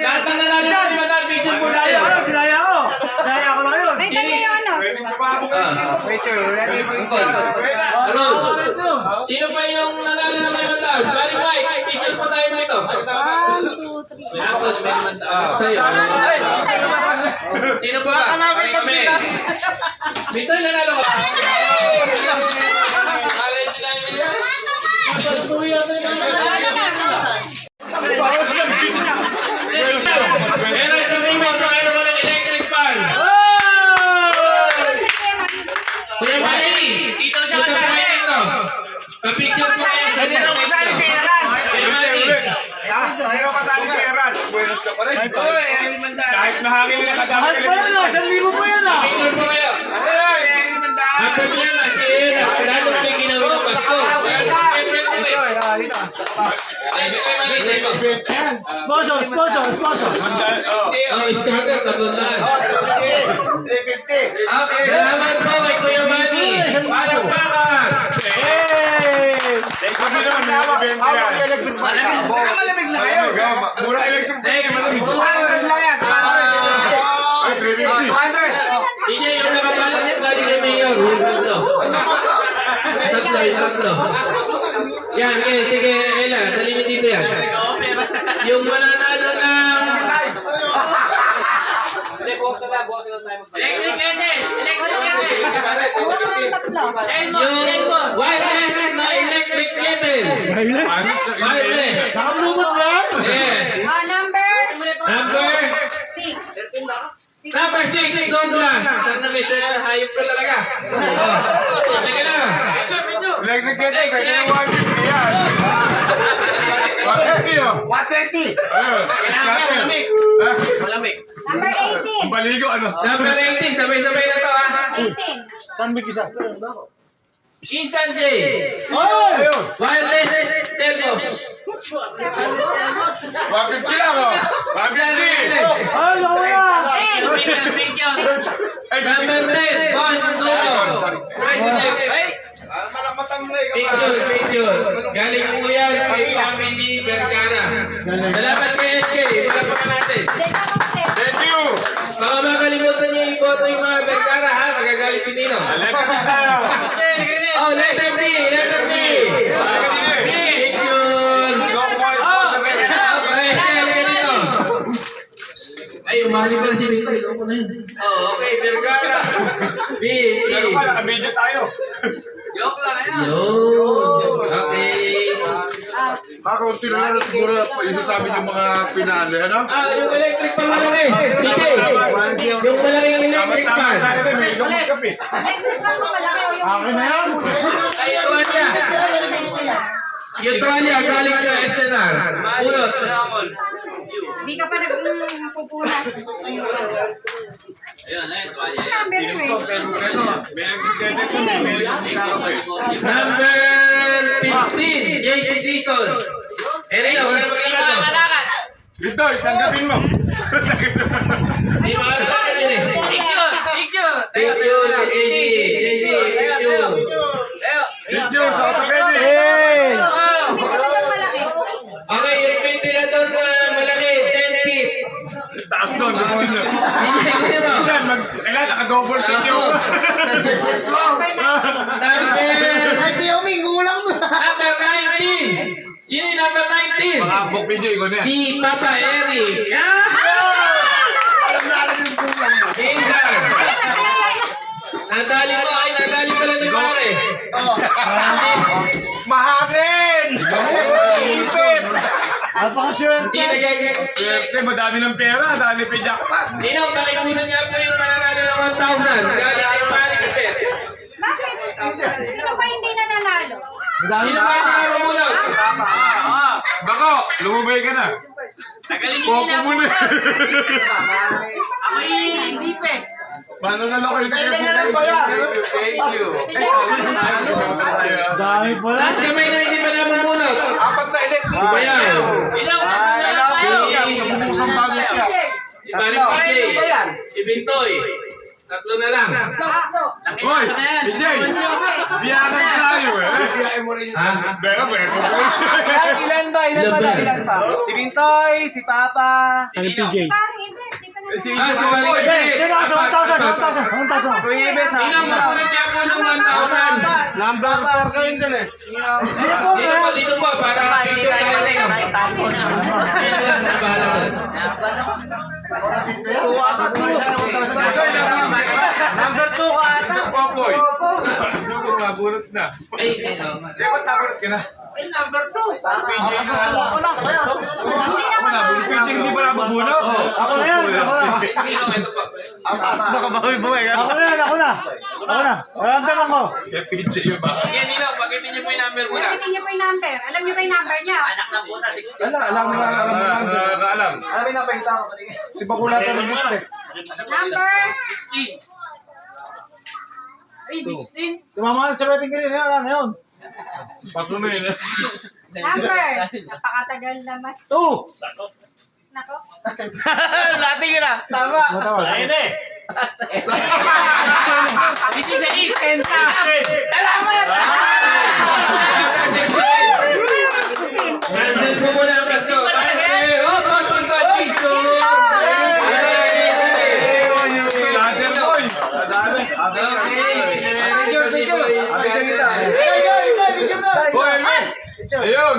Lahat ng nanalo ng 500. Picture po tayo. Dinaya ko. Dinaya ko lang yun. May dali yung ano. Hello. Sino pa yung nanalo ng 500? Pare Mike, picture po tayo dito. 1, 2, 3. Ako, may 500. Sa'yo. Sino pa? Pare kami. Dito yung nanalo ka. Pero ito mo, ito mo ng electric fan. Kuya Mali, dito siya dito. Pa-picture po kayo sa dito. Kuya Mali. Kahit nahangin na kadami At pa yun ah, 1,000 pa yun ah. Picture po kayo. Ang problema si Era, lalo ko yung ginawa ng Pasko. Sponsor. Oh, starter, tabundan. Salamat po kay Kuya Manny. Palakpakan. Malamig na kayo. Mura electric. Next. 200 lang yan. 200. 200. Hindi yung nakapalan niya galing kay Mayor. Tatlo. Yan, sige, Ella, dali mo dito yan. Yung mananalo ng... Electric kettle. Yung wireless na electric kettle. Wireless. Nakamlumot ba yan? Yes. Number Number 6. Number 6, Douglas. Sana may siya, hayop ka talaga. Oh, sige na. Nag-nag-get kaya yung 150 yan. 150 oh. 120. Malamig. Number 18. Baligo ano? Number 18, sabay-sabay na to ha. 18. Saan big isa? Insan J. Ayun. Wireless Telcos. 150 lang oh. 150. Ay, nawala! Number 10, Boss Duro. President. Picture. Galing po yan kay family Vergara. Salamat kay SK. Malapakan natin. Thank you. Baka makalimutan niyo i-photo yung mga Vergara ha. Magagalit si Nino. Oh, letter B. Letter B. Picture. Ay, umali pala si Victor. Ikaw ko na yun. Oh, okay. Vergara. B. Naka-video tayo. Yun. Okay. Makaunti na lang siguro isasabi yung mga pinali, ano? Yung electric fan malaki. DJ. Yung malaking electric fan. Electric fan mo malaki o yung... Akin na yan. Ay, tuwalya. Yung tuwalya galing sa SNR. Punot. Hindi ka pa nagpupunas. Ayun. Number 12. Number 15. JC Diston. Erika, wala magkakato. Ito, tanggapin mo. Hindi makakalakad yun eh. Picture. JC. Picture. Video sa Otopedi. Hey! Okay, yung ventilador na malaki, 10 feet. Taas doon. Hindi mo. Kailan, naka-double tick yung... Number 19. Sino yung number 19? Mga book video, ikaw na yan. Si Papa Eric. Ingan. Nadali mo ay nadali pala ni Mare. Mahangin! Ipit! Napakaswerte. Hindi nagagawin. Swerte, madami ng pera, dami pa jackpot. Nino, pakipunan nga po yung mananalo ng 1,000. Galing kay Mare Kapit. Bakit? Sino ba hindi nananalo? Sino ba yung nakamulat? Bako, lumabay ka na. Popo mo na. Paano na lang kayo Thank you. Dami pala. Taas kamay na hindi pa namumunot. Apat na electric. Iba yan. Bubuksan bago siya. Si Mare PJ. Si Bintoy. Tatlo na lang. Hoy, PJ, biyakan tayo eh. Ha? Beka, beka. Ilan ba? Ilan pa? Si Bintoy, si Papa. Ano PJ? Si Mare PJ. Hindi na, sa 1,000. 1,000. Nino, masunod niya po ng 1,000. Number 4 kayo dyan eh. Dito po, para picture tayo na yun. Number 2 ka ata. Popoy. Mabulot na. Ay, Nino. Dapat nabulot ka na. Number 2. PJ, hindi pa nabubunot? Ako na yan. Nino, ito po. Ako na. Walang tanong ko. Kaya PJ yung ba? Yan, Nino, bagitin niyo po yung number muna. Bagitin niyo po yung number. Alam niyo ba yung number niya? Alam mo. Alam na pa si Bakulatan ng gusto. Number 16. Tumama sa rating ko na yun. Paso na yun. number. Napakatagal naman. 2. Nako. Tama. Ayun eh. Salamat. Cancel po muna ang paso. Oh, boss, punta dito. Ladder boy. Boy, ayun.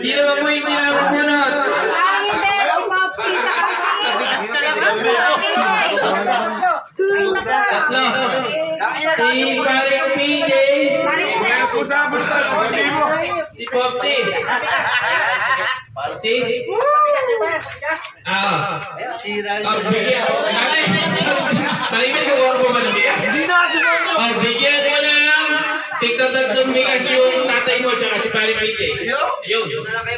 Sino ba po yung pinakapunod? Ang hindi, si Popsi, saka si... Ay, naka. Tatlo. Si Paring PJ. Parang isa. Usapon tayo. Hindi mo. Si Popsi. Si? Bigyan. Talimin ko ko ba ng bigas? Bigyan ko ng tigtatatlong bigas yung tatay mo tsaka si Pari PJ. Yun. Okay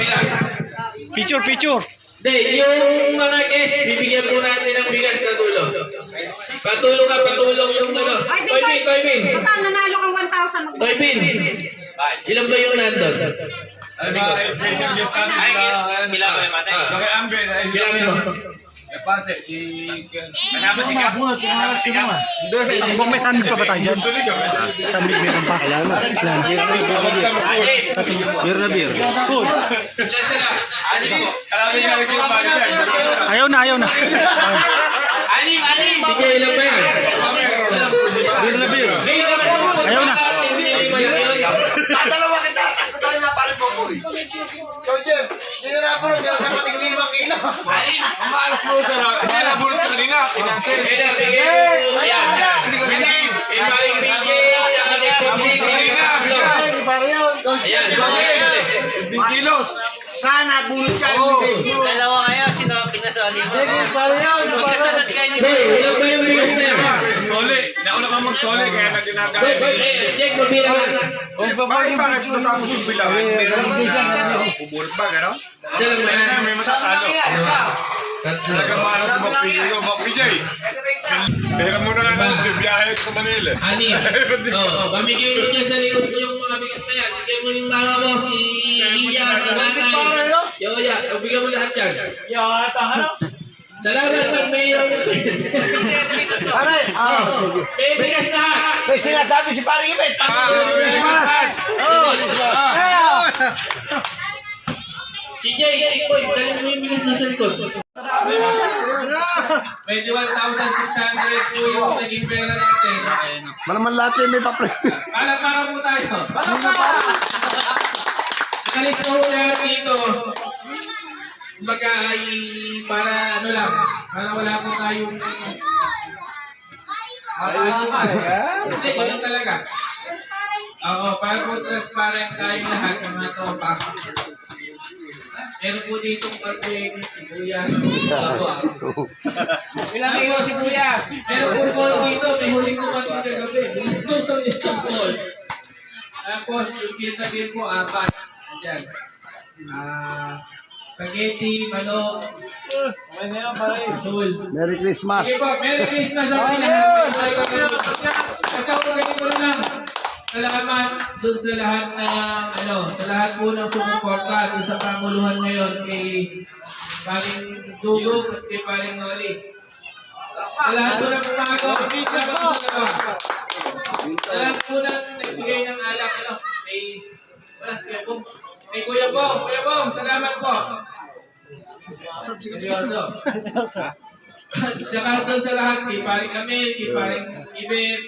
lang. Picture. Hindi, yung mga guest, bibigyan po natin ng bigas na tulong. Patulong yung ano. Toy Bin. Total, nanalo kang 1,000. Toy Bin. Ilan ba yung nandun? Special guest natin na Bilang mo. Pate, si... Manapa si Kap. Kung may sandwich pa ba tayo dyan? Sandwich meron pa. Ayaw na. Alim! Bigyan ilan ba yan? Ayaw na. Dalawa kita. Tayo na pare po ko. Ikaw, Jeff. Nira po. Hindi sa pating 5 kilo. Ang maalas mo sa... Hindi na bulot ka kanina. Pinansin. Bigyan. Ayan. Ibaling bigyan. Ayan. 15 kilos. Sana bulot ka. Dalawa kayo, sino pinasali mo? Boy, ilan ba yung bigas na yan? Soli. Nauna ka mag-soli kaya na ginagawa. Jack, mabilang ka. Bakit matapos yung bilangan? Meron na pumulot ba, gano'n? Isa lang ba yan? May matatalo. Talagang maalas mo mag-PJ. Pera mo na lang bibiyahe sa Manila. Ani. Pamigay mo dyan sa likod mo yung mga bigas na yan. Bigyan mo yung mama mo, si Iya, si Nanay. Yoya, bigyan mo lahat yan. Salamat sa mayor. Pare. May bigas lahat. May sinasabi si Pare Ibet. CJ, boy, dali mo yung bigas na sa likod. Medyo 1,600 po yung naging pera natin. Malaman lahat yung may papel. Para po tayo. Kalis na ho lahat dito. Kumbaga ay para ano lang, para wala po tayong hindi, ganun talaga. Oo, para po transparent tayong lahat ng mga tropa. Meron po dito pag-uwing sibuyas. Ilang kayo sibuyas? Meron po call dito, may huling kumating kagabi. Dito yung isang call. Tapos yung kintabir po, 4. Ayan. Spaghetti, manok. Sul. Merry Christmas. Sige po, Merry Christmas sa ating lahat. Basta po ganito na lang. Salamat dun sa lahat ng sa lahat po ng sumuporta dun sa pamuluhan ngayon kay Paring Dugog at kay Paring Oli. Sa lahat po ng pumagaw, pizza pa po sa gawa. Sa lahat po ng nagbigay ng alak, kay Kuya Bong, salamat po. Seryoso. Tsaka doon sa lahat, kay Paring Amel, kay Paring Ibet,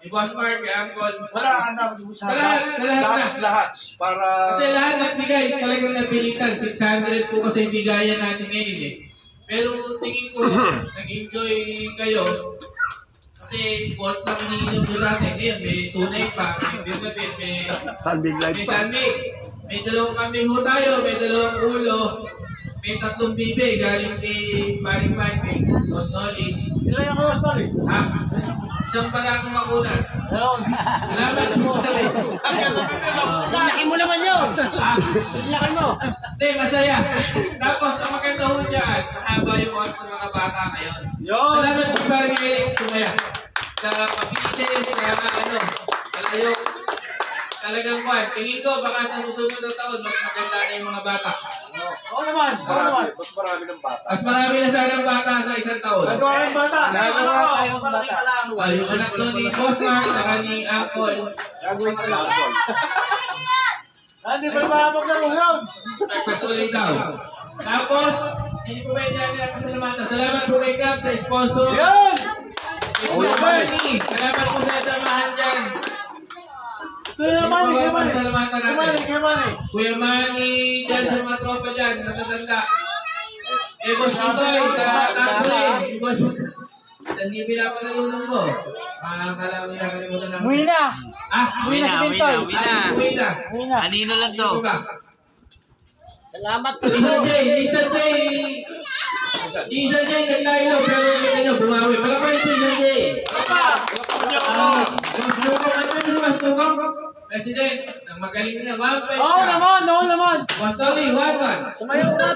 kay Boss Mark, kay Angkol. Sa lahat. Kasi lahat nagbigay, talagang napilitan. 600 po kasi bigayan natin ngayon eh. Pero tingin ko, nag-enjoy kayo. Kasi gold lang hinihinom ko natin. Ngayon, may tunay pa, may beer, may Sunbig light may pa. sandwich. May 2 kambing ho tayo, may 2 ulo, may 3 bibe galing kay Paring Mike, kay Boss Noli. Ilan yung kawas tali? Ha? Isang pala akong makunan. Salamat po. Laki mo naman yun! Laki mo! Hindi, masaya. Tapos, ang maganda ho dyan, mahaba yung oras ng mga bata ngayon. Salamat po Paring Eric Sumaya. Sa pag-iitin, sa alayo. Talagang kwan. Tingin ko, baka sa susunod na taon, mas maganda na yung mga bata. Oo naman. Mas marami ng bata. Mas marami na sana ang bata sa isang taon. Nagawa ng bata. Yung anak ko ni Boss Mark, saka ni Angkol. Gagawin ko lang. Hindi pa naman maglaro yun. Patuloy daw. Tapos, hindi po ba niya pasalamatan. Salamat po kay Cap sa sponsor. Yan! Kuya Manny, salamat po sa samahan dyan. Kuya Manny. Pasalamatan natin. Kuya Manny, dyan sa mga tropa dyan, natatanda. Boss Putoy sa Tangkulin. Hindi pinapanalunan ko. Kala mo nakalimutan namin. Uwi na. Uwi na si Bintoy. Uwi na. Kanino lang to? Salamat po. Season J, naglayo, pero hindi na niya bumawi. Palapay si Season J. Mas Tugong. President, ang magaling na. Oo naman. Boss Tony, 1-1. Tumayo ka.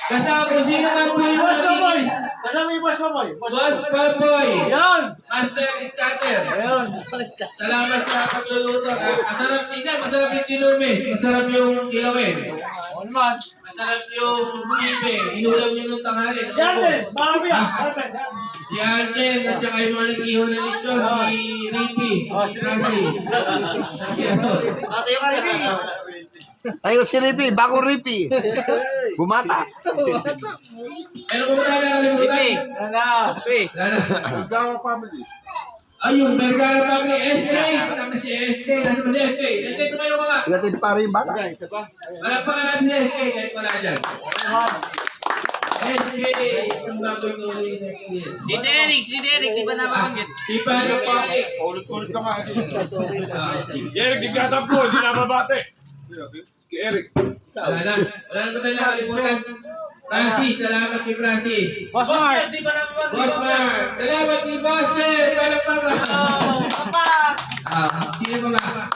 Basta kung sino man po yung Boss magiging- Maboy. Kasama yung Boss Maboy. Boss Paboy. Yan. Master Scatter. Ayun. Salamat sa pagluluto. Masarap masarap yung tinumis. Masarap yung kilawin. Oo naman. Masarap yung bulibe. Inulam nyo nung tanghali. Si Alden. Baka yan. Si Alden. At saka yung mga nag-iho na lechon. Si Rippy. Si Ramsey. Si ano. Tayo ka Ripi. Tayo si Ripi, bagong Ripi. Bumata. Pero kung wala na kalimutan. Ano? Wala na. Ayun, Vergara Family, SK. Tama si SK. Nasa ba si SK? SK, tumayo ka nga. Natin pa rin ba? Isa pa. Wala pa nga natin si SK. Kahit wala dyan. SK. Isang baboy ko ulit next year. Si Derek, di ba nabanggit? Ipa ni Eric. Ulit-ulit ka nga. Eric, ikatab ko, hindi na babate. Kay Eric. Wala na. Wala na ba tayo nakalimutan? Francis, salamat kay Francis. Boss Mark. Boss Mark, salamat kay Boss Mark. Palakpakan. Sino pa ba?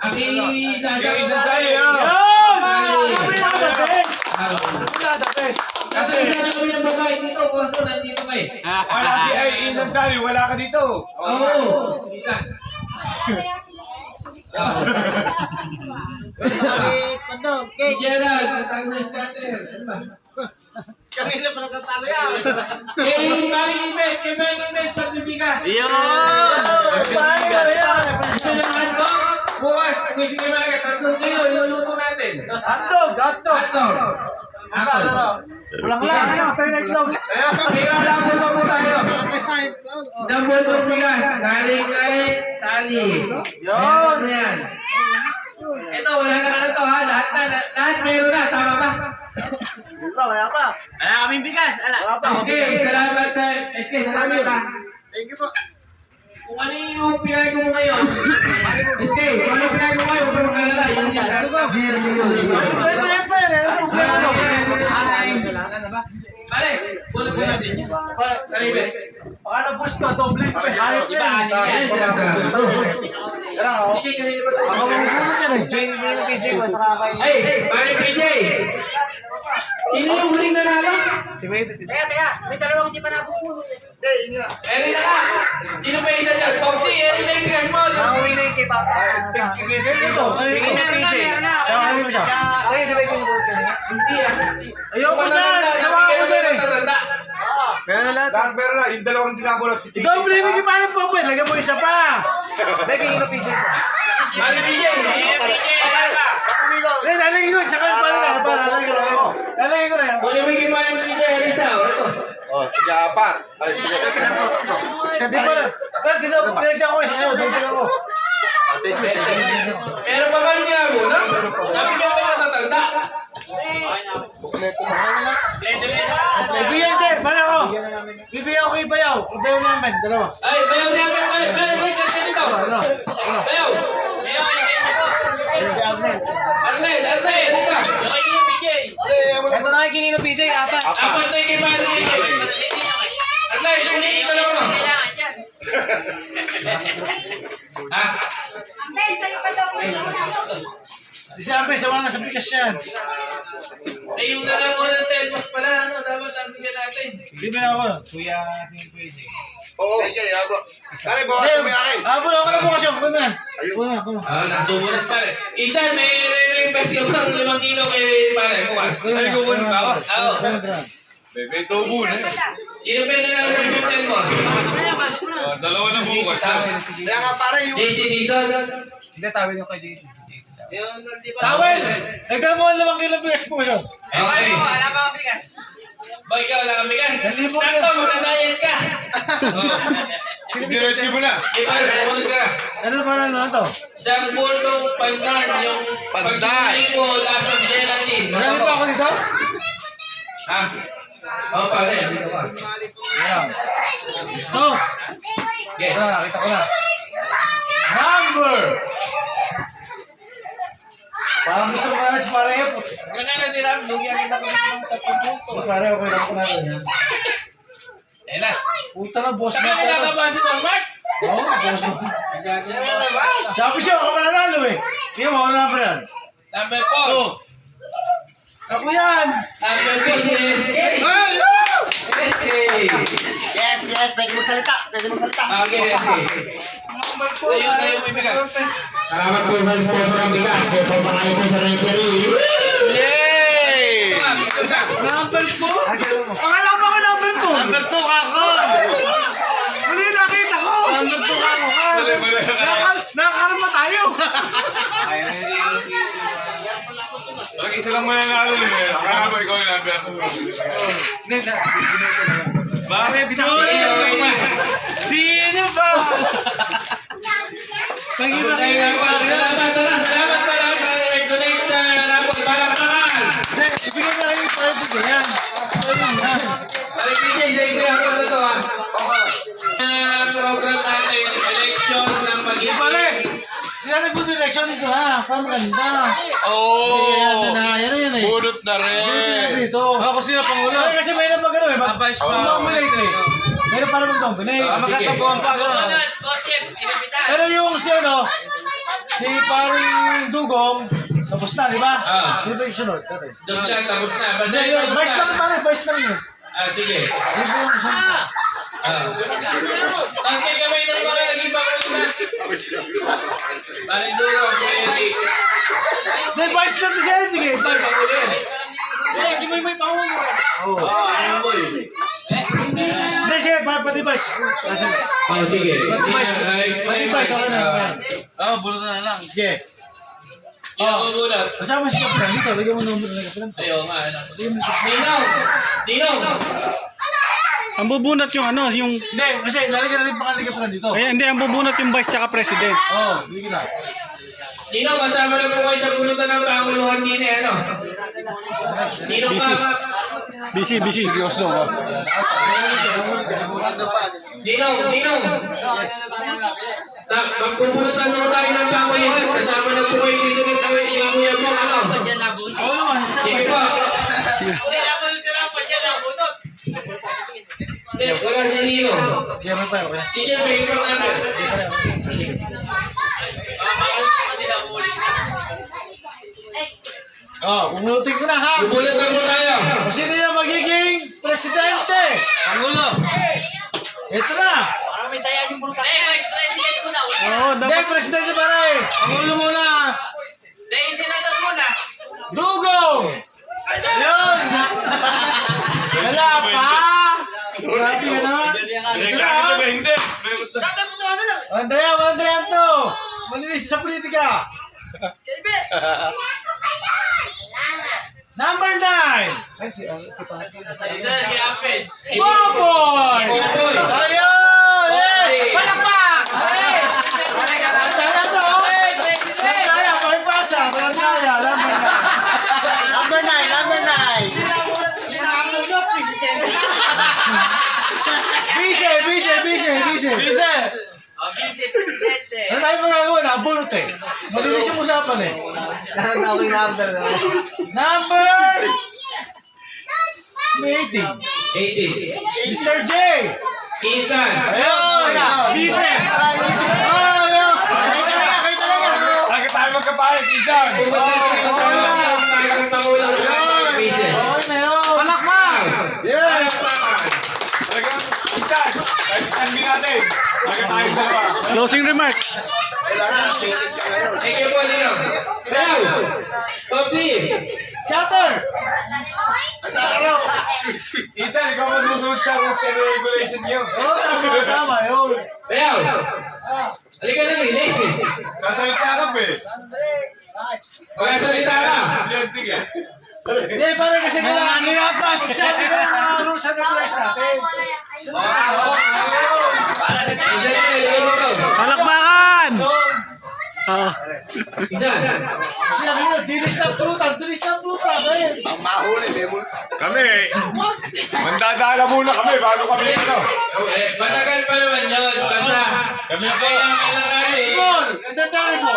Aki Sasa. Yun. Wala the best. Kasi isa na kami ng babae dito. Boss, nandito kayo. Wala si ay Insan Sally, wala ka dito. Oo. Isa. Si Gerald, tatang sa scatter. Ano ba? Kanina pa nagkatabi yan. Maring Invent, pagbibigas. Gusto nyo ng hotdog? Bukas, kung gusto nyo mga 3 kilo, iluluto natin. Hotdog. Hotdog. Walang lang. Tayo na itlog. Kaya lang po tayo. Isang bultong bigas, galing kay Sally. Yun. Meron yan. Ito, wala na ka na to ha. Lahat meron na, tama ba? Wala pa. Wala kaming bigas. SK, salamat sa... SK, salamat ha. Thank you po. Kung ano yung pinag mo ngayon, SK, kung ano yung pinag mo ngayon, huwag ka mag-alala. Yun yan. Ito yung pera. Bale, bulot mo natin. Kalibe. Baka na-push ka, doble. Kahit Iba, yan sila sa... DJ, kanina ba ito? Ako mga yan eh. PJ ko sa kakay. Ay, bale PJ! Sino yung huling nanalo? Teka. May dalawang hindi pa napupuno. Eri na ka! Sino pa isa dyan? Popsi, Eri na yung bigas mo! Nakauwi na yung kay Papa. Ito. Sige na PJ. Tsaka kami mo siya. Sige, sabay ko yung board ka niya. Hindi ah. Ayoko dyan. Sama ko dyan eh. Pero na, yung dalawang dinabulot si Tiki. Doble mo yung paano po. Lagyan mo isa pa. Lagyan yung PJ ko. Bale PJ! Lalagyan ko. Tsaka yung paano na. Lalagyan ko na yan. Kung yung may kipanin mo PJ, Arisa, ito. Tiga-apat. Di ba? Tinagyan ko isa sa'yo. Doble ako. Pero pa ba yung ginagawa, no? Nabigyan ko ng tatanda. Bibigyan din. Bala ko. Bibigyan ko kay Bayaw. Bayaw namin. Dalawa. Ay, bayaw niya, bayaw dito. Bayaw. Arnel, dito. Ito na kay Kinino PJ. Apat. Apat na yung kipanin mo PJ. Arnel, ulit lang mo. Ha? Ang Ben, sa'yo pa daw. Di si Abe, sa mga nasa bigas yan. Eh, yung nalamuan ng Telmos pala, ano, dapat ang sige natin. Hindi ba ako? Kuya, King PJ. Oo. Kare, bawas mo yung akin. Bulo ako na bukas yun. Kuman. Nasumunod pare. Isa, may re-invest yung 5 kilo kay pare. Bukas. Ay, kukunin ba ako? Oo. Bebe, tubo na. Sino pa yung nalamuan ng Telmos? Dalawa na bukas. Kaya nga pare, yung... JC Dizon. Hindi, tawin yung kay Jason. Tawel! Nagka mo 2 kilo bigas po siya. Okay. Wala pa ang bigas. Boy, ikaw wala kang bigas. Sakto, magdadayet ka. Diretso mo na. Iba, sumunod ka na. Ano pa na to? Isang bultong pandan, yung Pandan. pagsimuling mo, lasang gelatin. Marami pa ako dito? Ha? Oo, pare. Dito ka. To! Okay. Ito, nakita ko na. Number! Parang gusto mo na si Pareho. Ganun na nila. Lugyan kita ko ng sa pagpunto. Pareho, okay lang ko na rin yan. Ayan na. Puta na, boss Saka na wala ka ito. ba si Tormark? Oo, boss na. Gagawin na ba? Sabi siya, ako mananalo eh. Hindi mo, ako na pa yan. Number 4. Ako yan! Number 4 si SK. SK. Yes, yes, pwede magsalita. Pwede magsalita. Okay, SK. Tayo may bigas. Salamat po sa sponsor ng bigas. Kaya po pakain po sa referee. Number 4? Akala mo ako number 4? Number 2 ako! Muli nakita ko! Number 2 ako! Nakakarama tayo! Parang isa lang mananalo eh. Akala mo ikaw yung number 2. Bakit? Sino ba? Pagkita kayo Salamat sa nag-donate sa Rapol. Palakpakan! ibigay na kayo yung pwede ganyan. Balik DJ, sa ako na to ha. Program natin, election ng Pare! pag-ibig. Sinabi ko direction dito ha. Parang maganda. Oo! Yan yan eh. Bunot na rin! Dito. Ako sino Pangulo? Ay, kasi mayroon mag ano eh. Vice pa. Nominate eh. Mayroon para mag-nominate. Magkatapuan pa ako. Pero yung si ano, si paring Dugong, tapos na, di ba? Di ba yung sunod? Doon lang, tapos na. Basta Hindi, yun, vice lang pare, vice lang yun. Sige. Di ba yung sunod? Tapos kay kamay na naman naging bakulo na. Paling duro, Eric. Hindi, vice lang din siya, hindi kayo. Bakulo yan. Eh, si May Pangulo. Oo. Hindi siya, pati vice. Sige. Pati vice, okay na. Bunot na lang. Okay. Inuulat. Kasama si Kaplan dito, lagyan mo numero ng Kaplan. Ayaw nga. Dinong! Ang bubunot yung ano, yung... Hindi, kasi lalagyan na rin pangalan ni Kaplan dito. Eh, hindi, ang bubunot yung vice tsaka president. Oo, hindi na. Dinong, kasama na po kayo sa bunutan ng Panguluhan din eh, ano? Dinong Busy. pa. Busy. Seryoso ba? Dinong! Magpupunutan na tayo ng Panguluhan. Kasama na po kayo dito ng Panguluhan mo, ano? Oo naman, Sige po. Hindi, wala si Nino. Kaya may pa, okay. Sige, may ipang namin. Umunutin ko na ha. Bubulot na po tayo. Sino yung magiging presidente? Pangulo. Ito na. Oo, Hindi, dapat... presidente pa rin. Pangulo muna. Dugong. Yun. Wala pa. Grabe ka naman. Ito na ha. Hindi! Walang dayan to. Malinis sa politika. Number 9. Ay, si Boboy! Ayun! Palakpak! Tanda to! Tanda, pakipasa. Tanda, number 9. Bise! Ano tayo magagawa? Nabulot eh. Malinis yung usapan eh. Number 18. 80. Mr. J! Isan. Ayun! Bise! Lagi tayo magkapalit, Isan! Okay na yun! Palakpak! Talagang, Isan! Kahit itanggi natin! Lagi tayo dalawa! Closing remarks. Thank you po, Nino. Now, Popsi. Scatter! Isan, ikaw masusunod sa rules and regulation niyo. Tama yun. Now, halika na rin, eh. Kasalit sa harap eh. Magkasalita ka. Yantig eh. Hindi, parang kasi kailangan nyo yata. Sabi ko yung mga rules and regulations natin. Isan na, ilagay mo to. Palakpakan! Oo. Isan. Kasi sabi mo, dilis ng prutan, ayun. Ang mahuli, Memo. Kami, mandadala muna kami bago kami ano. Matagal pa naman yun. Basta, kailangan lang natin. Small, nagdadali mo.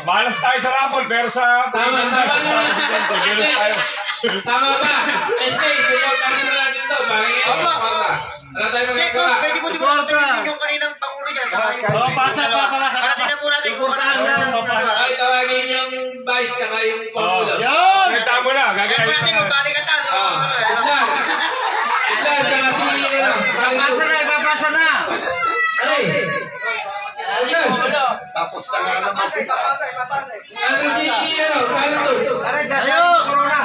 Malas tayo sa rapol, pero sa... Tama naman. Pagkilos tayo. Tama ba? SK, support natin mo natin to. Parang yan. Wala tayo magagawa. Pwede ko siguro tayo yung kaninang pangulo dyan. Pasa pa. Para tingnan po natin kung ano. Ay, tawagin yung vice saka yung pangulo. Yun! Kita mo na, Tingnan po natin gagawin. kung balikatan. Idlan. Idlan, saka si... Papasa na. Ay. Idlan. Tapos sa nga naman si Ano si... Paano to? Aray, sasabi ko corona.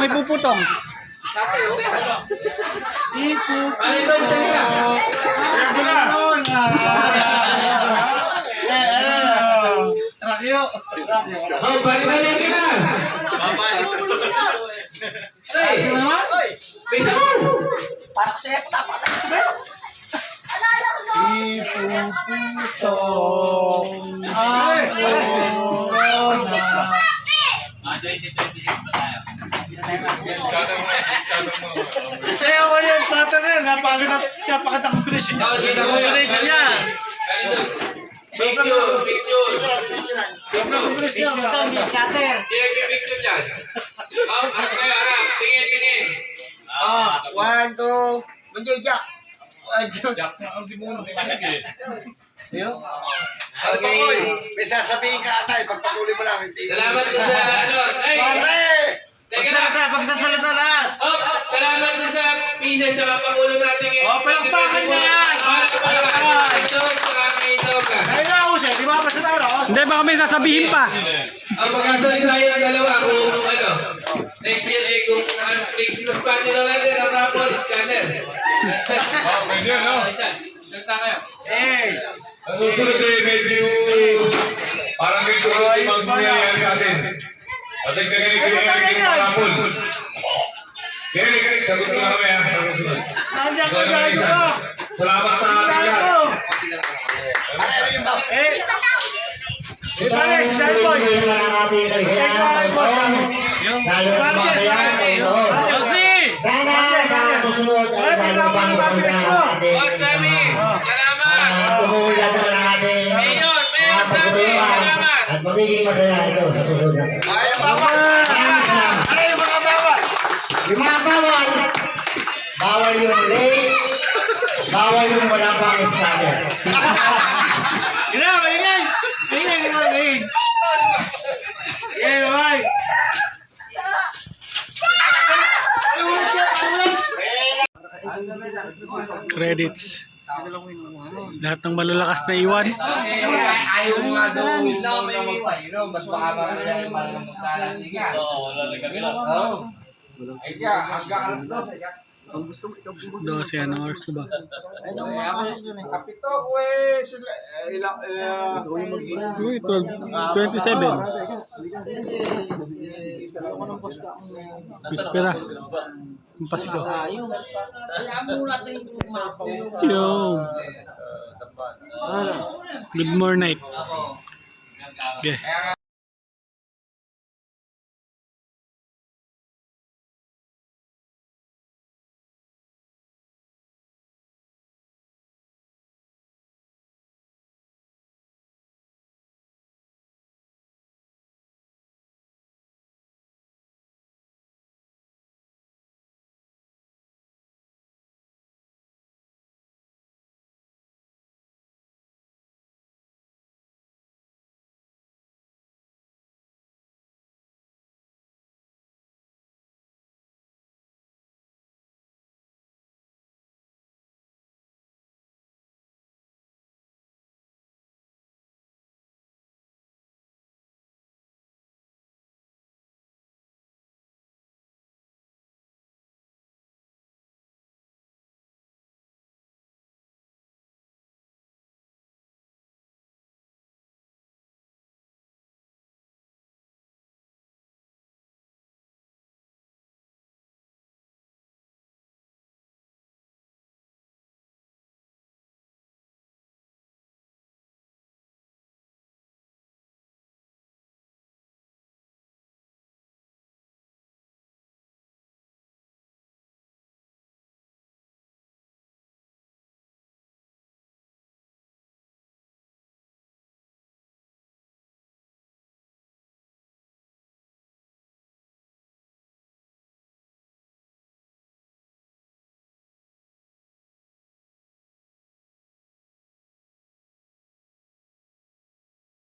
Ipuputong. Ano ito? Salita. Oh, balik-balik ka na. Ay. Bisa mo. Parang sa'yo, tapat. Kaya ko yan, tata na yan. Napakatang presyon niya. Kita mo yun. Presyon niya. Picture. Presyon. Sino yung picture dyan? Oh, harap. Tingin. One, two. Manjaya. Okay. May sasabihin ka atay, pagpatuloy mo lang. Salamat sa ano. Ay, teka lang. Pagsasalita lahat. Oh, salamat sa pisa sa pangulo natin ngayon. Oh, palakpakan niya yan. Ito, saka may toga. Ayun na ako siya, di ba? Basta na ako. Hindi, baka may sasabihin pa. Ang magkasalita yung dalawa kung ano. Next year, kung next mas party lang natin ang raffle scanner. Pwede yun, no? Salita kayo. Ang susunod medyo parang medyo mangyayari sa atin. At kinikinig yung rapol. Kinikinig, sagot mo na kami ha, sa susunod. Nandiyan ka, gago ka. Salamat sa ating lahat. Pare, si Simon. Sana sa susunod ay mayroon pang Oh, Sammy! Salamat! Pumulat na lang natin Mayon, Sammy! Salamat! at magiging masaya ito sa susunod natin. Ay, bawal! Ano yung mga bawal? Yung mga bawal, bawal yung late, bawal yung wala pang scatter. Ina, maingay! Maingay, di ba maingay? Bye! Credits. Lahat ng malalakas na iwan. Ayaw mo nga daw na magpainom, mas baka marami yung maglalagay ka. Oo, lalagyan nila. Oo. Ay ka, hanggang alas 12. 12, anong oras na ba? Kapito, we, sila, ilang, Uy, 27. Bispera. Ang Pasko. Yo. Good morning. Okay.